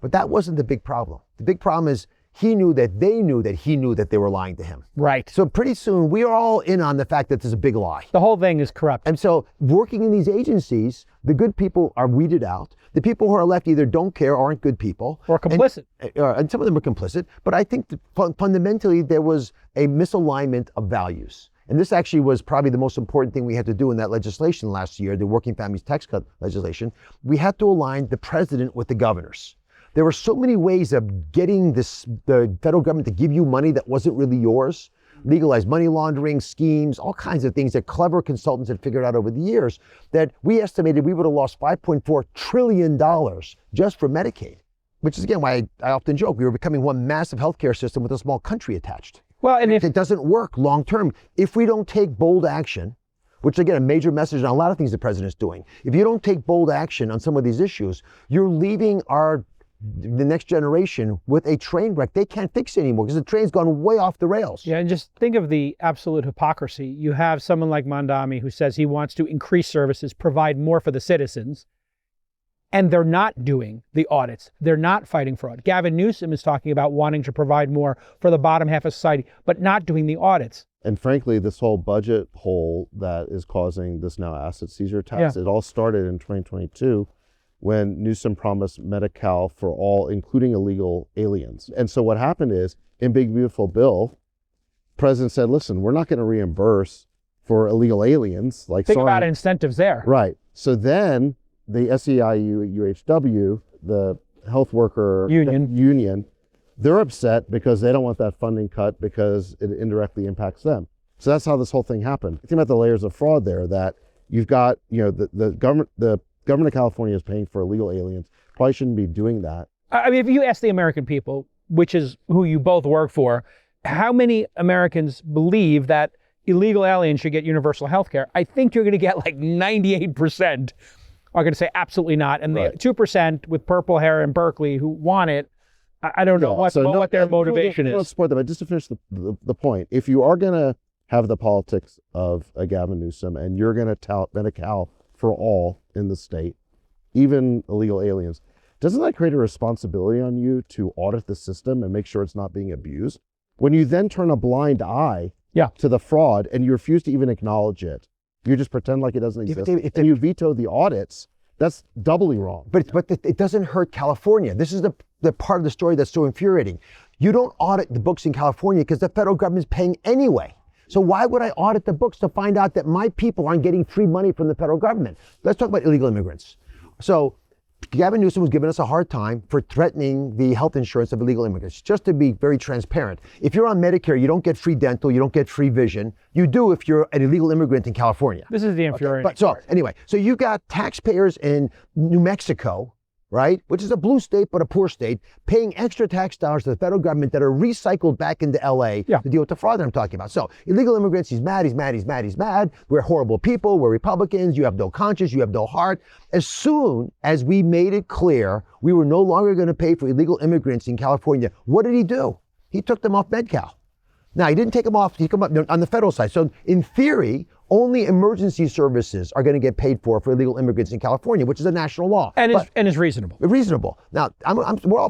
But that wasn't the big problem. The big problem is he knew that they knew that he knew that they were lying to him. Right. So pretty soon, we are all in on the fact that there's a big lie. The whole thing is corrupt. And so working in these agencies, the good people are weeded out. The people who are left either don't care, aren't good people. Or complicit. And some of them are complicit. But I think that fundamentally there was a misalignment of values. And this actually was probably the most important thing we had to do in that legislation last year, the Working Families Tax Cut legislation. We had to align the president with the governors. There were so many ways of getting the federal government to give you money that wasn't really yours. Legalized money laundering schemes, all kinds of things that clever consultants had figured out over the years, that we estimated we would have lost $5.4 trillion just for Medicaid, which is again why I often joke, we were becoming one massive healthcare system with a small country attached. Well, and if it doesn't work long term, if we don't take bold action, which again, a major message on a lot of things the president's doing, if you don't take bold action on some of these issues, you're leaving the next generation with a train wreck they can't fix anymore because the train's gone way off the rails. Yeah, and just think of the absolute hypocrisy. You have someone like Mondami who says he wants to increase services, provide more for the citizens, and they're not doing the audits. They're not fighting fraud. Gavin Newsom is talking about wanting to provide more for the bottom half of society, but not doing the audits. And frankly, this whole budget hole that is causing this now asset seizure tax, it all started in 2022 when Newsom promised Medi-Cal for all, including illegal aliens. And so what happened is, in Big Beautiful Bill, President said, listen, we're not going to reimburse for illegal aliens. Think about incentives there. Right. So then the SEIU-UHW, the health worker union, they're upset because they don't want that funding cut because it indirectly impacts them. So that's how this whole thing happened. Think about the layers of fraud there, that you've got, the government of California is paying for illegal aliens. Probably shouldn't be doing that. I mean, if you ask the American people, which is who you both work for, how many Americans believe that illegal aliens should get universal health care? I think you're going to get like 98% are going to say absolutely not. And the 2% with purple hair in Berkeley who want it, I don't know what their motivation is. Don't support them. But just to finish the point, if you are going to have the politics of a Gavin Newsom, and you're going to tout Medi-Cal for all in the state, even illegal aliens, doesn't that create a responsibility on you to audit the system and make sure it's not being abused? When you then turn a blind eye to the fraud and you refuse to even acknowledge it, you just pretend like it doesn't exist, and you veto the audits, that's doubly wrong. But it doesn't hurt California. This is the part of the story that's so infuriating. You don't audit the books in California because the federal government's paying anyway. So why would I audit the books to find out that my people aren't getting free money from the federal government? Let's talk about illegal immigrants. So Gavin Newsom was giving us a hard time for threatening the health insurance of illegal immigrants. Just to be very transparent, if you're on Medicare, you don't get free dental, you don't get free vision. You do if you're an illegal immigrant in California. This is the infuriating But so part. anyway, so you got taxpayers in New Mexico, right, which is a blue state but a poor state, paying extra tax dollars to the federal government that are recycled back into LA to deal with the fraud that I'm talking about. So illegal immigrants, he's mad. We're horrible people. We're Republicans. You have no conscience. You have no heart. As soon as we made it clear we were no longer going to pay for illegal immigrants in California, what did he do? He took them off Medi-Cal. Now, he didn't take them off, he took them up on the federal side. So in theory, only emergency services are going to get paid for illegal immigrants in California, which is a national law. And is reasonable. Reasonable. Now,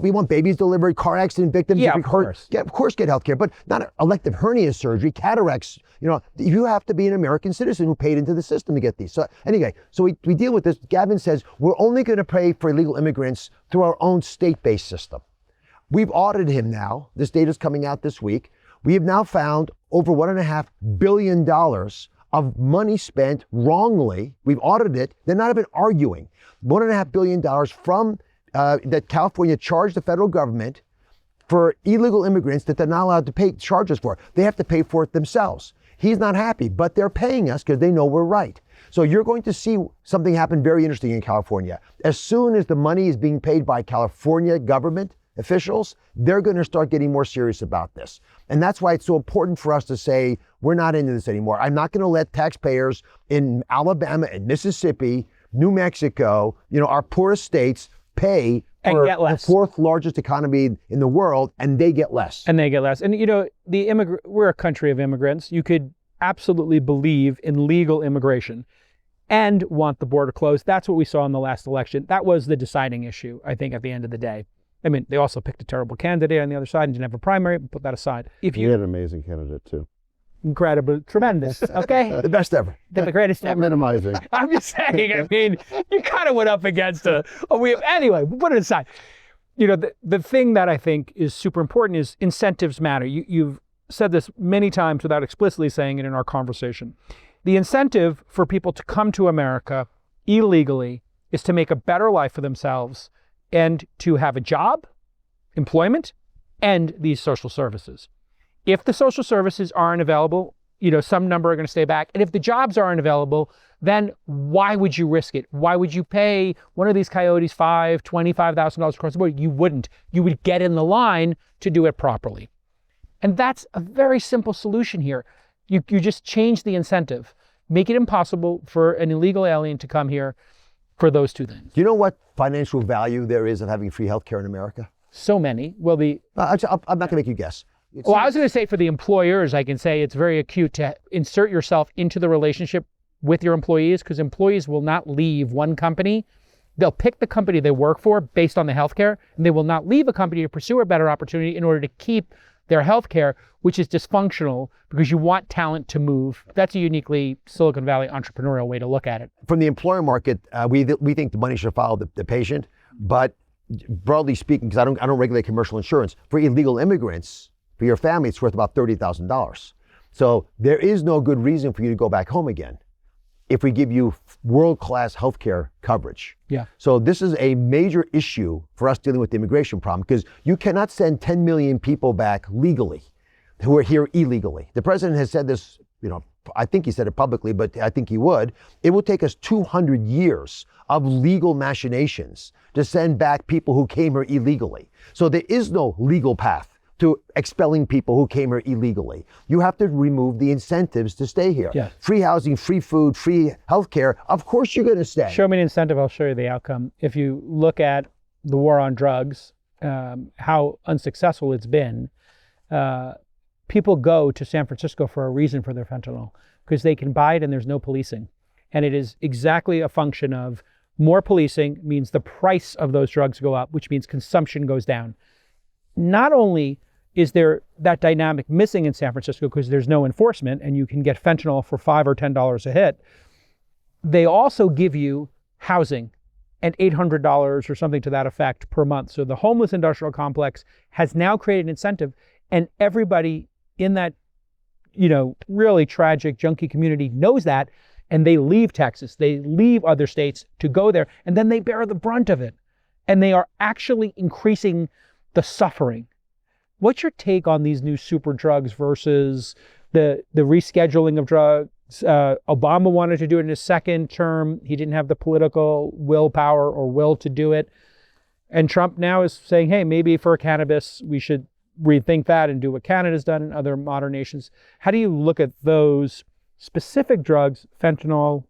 we want babies delivered, car accident victims, of course. Of course get health care, but not elective hernia surgery, cataracts. You know, you have to be an American citizen who paid into the system to get these. So anyway, so we deal with this. Gavin says, we're only going to pay for illegal immigrants through our own state-based system. We've audited him now. This data is coming out this week. We have now found over $1.5 billion of money spent wrongly. We've audited it. They're not even arguing. $1.5 billion from that California charged the federal government for illegal immigrants that they're not allowed to pay charges for. They have to pay for it themselves. He's not happy, but they're paying us because they know we're right. So you're going to see something happen very interesting in California. As soon as the money is being paid by California government officials, they're going to start getting more serious about this. And that's why it's so important for us to say, we're not into this anymore. I'm not going to let taxpayers in Alabama and Mississippi, New Mexico, our poorest states pay and for get less. The fourth largest economy in the world, and they get less. And we're a country of immigrants. You could absolutely believe in legal immigration and want the border closed. That's what we saw in the last election. That was the deciding issue, I think, at the end of the day. I mean, they also picked a terrible candidate on the other side and didn't have a primary, but put that aside. You had an amazing candidate too. Incredible, tremendous, okay? The best ever. The greatest ever. Minimizing. I'm just saying, I mean, you kind of went up against anyway, put it aside. The thing that I think is super important is incentives matter. You've said this many times without explicitly saying it in our conversation. The incentive for people to come to America illegally is to make a better life for themselves and to have a job, employment, and these social services. If the social services aren't available, some number are going to stay back. And if the jobs aren't available, then why would you risk it? Why would you pay one of these coyotes $25,000 across the board? You wouldn't. You would get in the line to do it properly. And that's a very simple solution here. You just change the incentive. Make it impossible for an illegal alien to come here for those two things. Do you know what financial value there is of having free health care in America? So many. Well, I'm not going to make you guess. I was going to say for the employers, I can say it's very acute to insert yourself into the relationship with your employees, because employees will not leave one company. They'll pick the company they work for based on the healthcare, and they will not leave a company to pursue a better opportunity in order to keep their healthcare, which is dysfunctional, because you want talent to move. That's a uniquely Silicon Valley entrepreneurial way to look at it. From the employer market, we think the money should follow the patient, but broadly speaking, because I don't regulate commercial insurance, for illegal immigrants, for your family, it's worth about $30,000. So there is no good reason for you to go back home again if we give you world-class healthcare coverage. Yeah. So this is a major issue for us dealing with the immigration problem, because you cannot send 10 million people back legally who are here illegally. The president has said this, I think he said it publicly, but I think he would. It will take us 200 years of legal machinations to send back people who came here illegally. So there is no legal path to expelling people who came here illegally. You have to remove the incentives to stay here. Yes. Free housing, free food, free healthcare. Of course you're going to stay. Show me an incentive, I'll show you the outcome. If you look at the war on drugs, how unsuccessful it's been, people go to San Francisco for a reason for their fentanyl, because they can buy it and there's no policing. And it is exactly a function of more policing means the price of those drugs go up, which means consumption goes down. Not only is there that dynamic missing in San Francisco because there's no enforcement and you can get fentanyl for $5 or $10 a hit, they also give you housing and $800 or something to that effect per month. So the homeless industrial complex has now created an incentive, and everybody in that, really tragic junkie community knows that, and they leave Texas, they leave other states to go there, and then they bear the brunt of it. And they are actually increasing the suffering. What's your take on these new super drugs versus the rescheduling of drugs? Obama wanted to do it in his second term. He didn't have the political willpower or will to do it. And Trump now is saying, hey, maybe for cannabis, we should rethink that and do what Canada's done and other modern nations. How do you look at those specific drugs, fentanyl,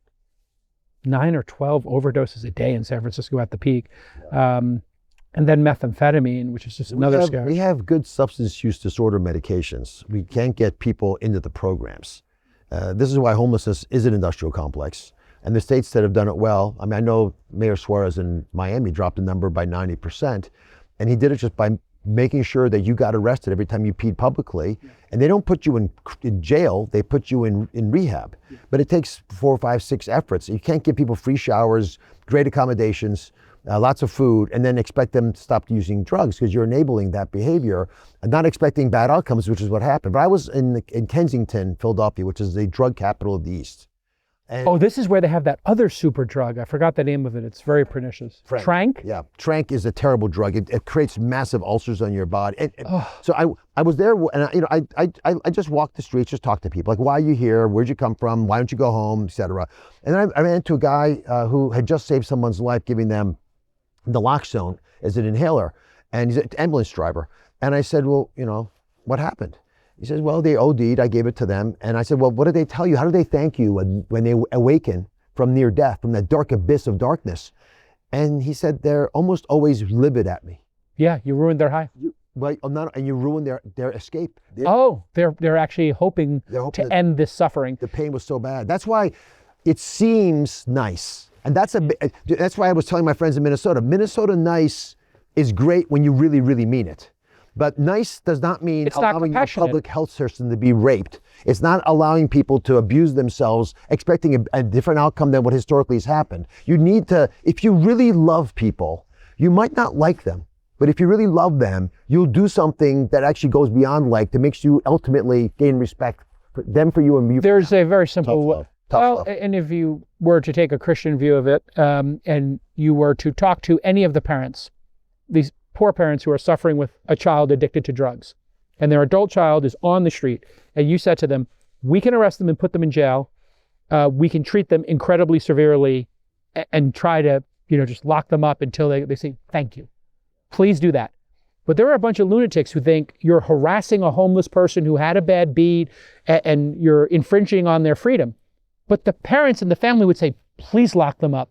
9 or 12 overdoses a day in San Francisco at the peak, and then methamphetamine, which is just another scare. We have good substance use disorder medications. We can't get people into the programs. This is why homelessness is an industrial complex. And the states that have done it well, I know Mayor Suarez in Miami dropped the number by 90%, and he did it just by making sure that you got arrested every time you peed publicly. Yeah. And they don't put you in jail, they put you in rehab. Yeah. But it takes 4, 5, 6 efforts. You can't give people free showers, great accommodations, lots of food, and then expect them to stop using drugs, because you're enabling that behavior and not expecting bad outcomes, which is what happened. But I was in Kensington, Philadelphia, which is the drug capital of the East. And this is where they have that other super drug. I forgot the name of it. It's very pernicious. Trank? Yeah, Trank is a terrible drug. It creates massive ulcers on your body. So I was there, and I just walked the streets, just talked to people, like, why are you here? Where'd you come from? Why don't you go home, etc. And then I ran into a guy who had just saved someone's life, giving them naloxone as an inhaler, and he's an ambulance driver. And I said, well, what happened? He says, well, they OD'd, I gave it to them. And I said, well, what did they tell you? How do they thank you when they awaken from near death, from that dark abyss of darkness? And he said, they're almost always livid at me. Yeah, you ruined their high. And you ruined their escape. They're actually hoping to end this suffering. The pain was so bad. That's why it seems nice. And that's why I was telling my friends in Minnesota, Minnesota nice is great when you really, really mean it. But nice does not mean allowing the public health system to be raped. It's not allowing people to abuse themselves, expecting a different outcome than what historically has happened. You need to, if you really love people, you might not like them, but if you really love them, you'll do something that actually goes beyond like to make you ultimately gain respect for them, for you, and you. There's a very simple Tough love. And if you were to take a Christian view of it, and you were to talk to any of the parents, these poor parents who are suffering with a child addicted to drugs, and their adult child is on the street, and you said to them, we can arrest them and put them in jail, we can treat them incredibly severely and try to, just lock them up until they say, thank you. Please do that. But there are a bunch of lunatics who think you're harassing a homeless person who had a bad beat and you're infringing on their freedom. But the parents and the family would say, please lock them up.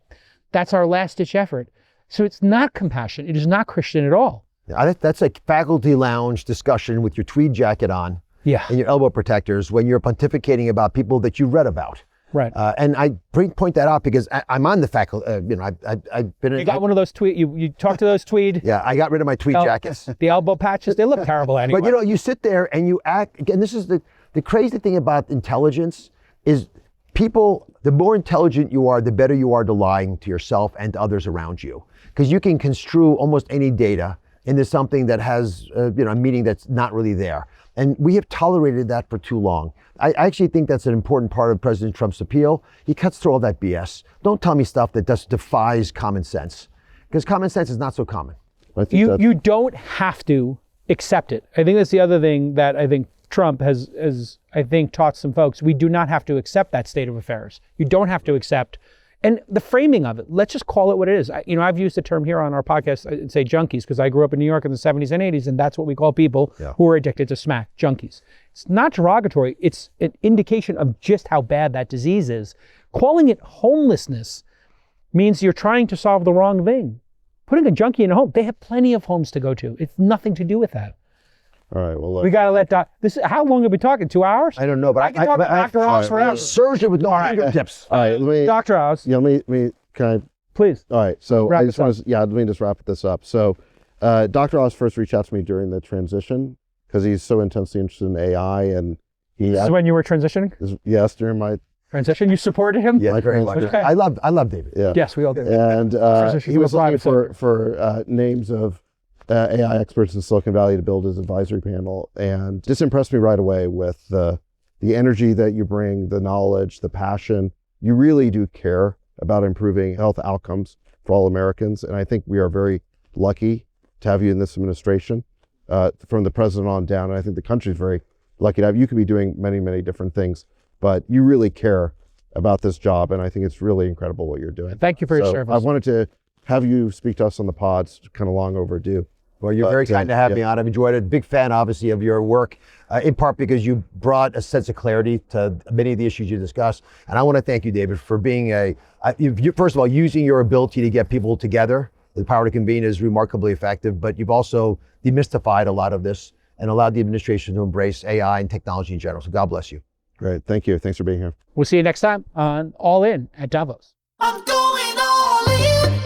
That's our last-ditch effort. So it's not compassion. It is not Christian at all. That's a faculty lounge discussion with your tweed jacket on, and your elbow protectors when you're pontificating about people that you read about. Right. And I point that out because I'm on the faculty. I've been. You got one of those tweed. You talked to those tweed. Yeah, I got rid of my tweed jackets. The elbow patches. They look terrible anyway. But you sit there and you act. Again, this is the crazy thing about intelligence is. People, the more intelligent you are, the better you are to lying to yourself and to others around you. Because you can construe almost any data into something that has a meaning that's not really there. And we have tolerated that for too long. I actually think that's an important part of President Trump's appeal. He cuts through all that BS. Don't tell me stuff that just defies common sense. Because common sense is not so common. You don't have to accept it. I think that's the other thing that I think Trump has I think taught some folks. We do not have to accept that state of affairs. You don't have to accept, and the framing of it, let's just call it what it is. I've used the term here on our podcast, I'd say junkies, because I grew up in New York in the 70s and 80s, and that's what we call people who are addicted to smack, junkies. It's not derogatory. It's an indication of just how bad that disease is. Calling it homelessness means you're trying to solve the wrong thing. Putting a junkie in a home, they have plenty of homes to go to. It's nothing to do with that. All right. Well, look. We got to let how long have we been talking? 2 hours? I don't know, but I can talk to Dr. Oz forever. Surgeon with no fingertips. All right. Let me. Dr. Oz, Yeah. Let me. Can I? please. All right. So Wrap I this just want to. Yeah. Let me just wrap this up. So, Dr. Oz first reached out to me during the transition because he's so intensely interested in AI, and he. This is when you were transitioning? Yes, during my. Transition? You supported him? Yeah, very much. Okay. I love David. Yeah. Yes, we all do. And Transition he to was the looking private for names of AI experts in Silicon Valley to build his advisory panel, and just impressed me right away with the energy that you bring, the knowledge, the passion. You really do care about improving health outcomes for all Americans, and I think we are very lucky to have you in this administration, from the president on down. And I think the country's very lucky to have you. You could be doing many, many different things, but you really care about this job, and I think it's really incredible what you're doing. Thank you for your So service. I wanted to have you speak to us on the pods, kind of long overdue. Well, you're very kind to have me on. I've enjoyed it. Big fan, obviously, of your work, in part because you brought a sense of clarity to many of the issues you discussed. And I want to thank you, David, for being first of all, using your ability to get people together. The power to convene is remarkably effective, but you've also demystified a lot of this and allowed the administration to embrace AI and technology in general. So God bless you. Great. Thank you. Thanks for being here. We'll see you next time on All In at Davos. I'm going all in.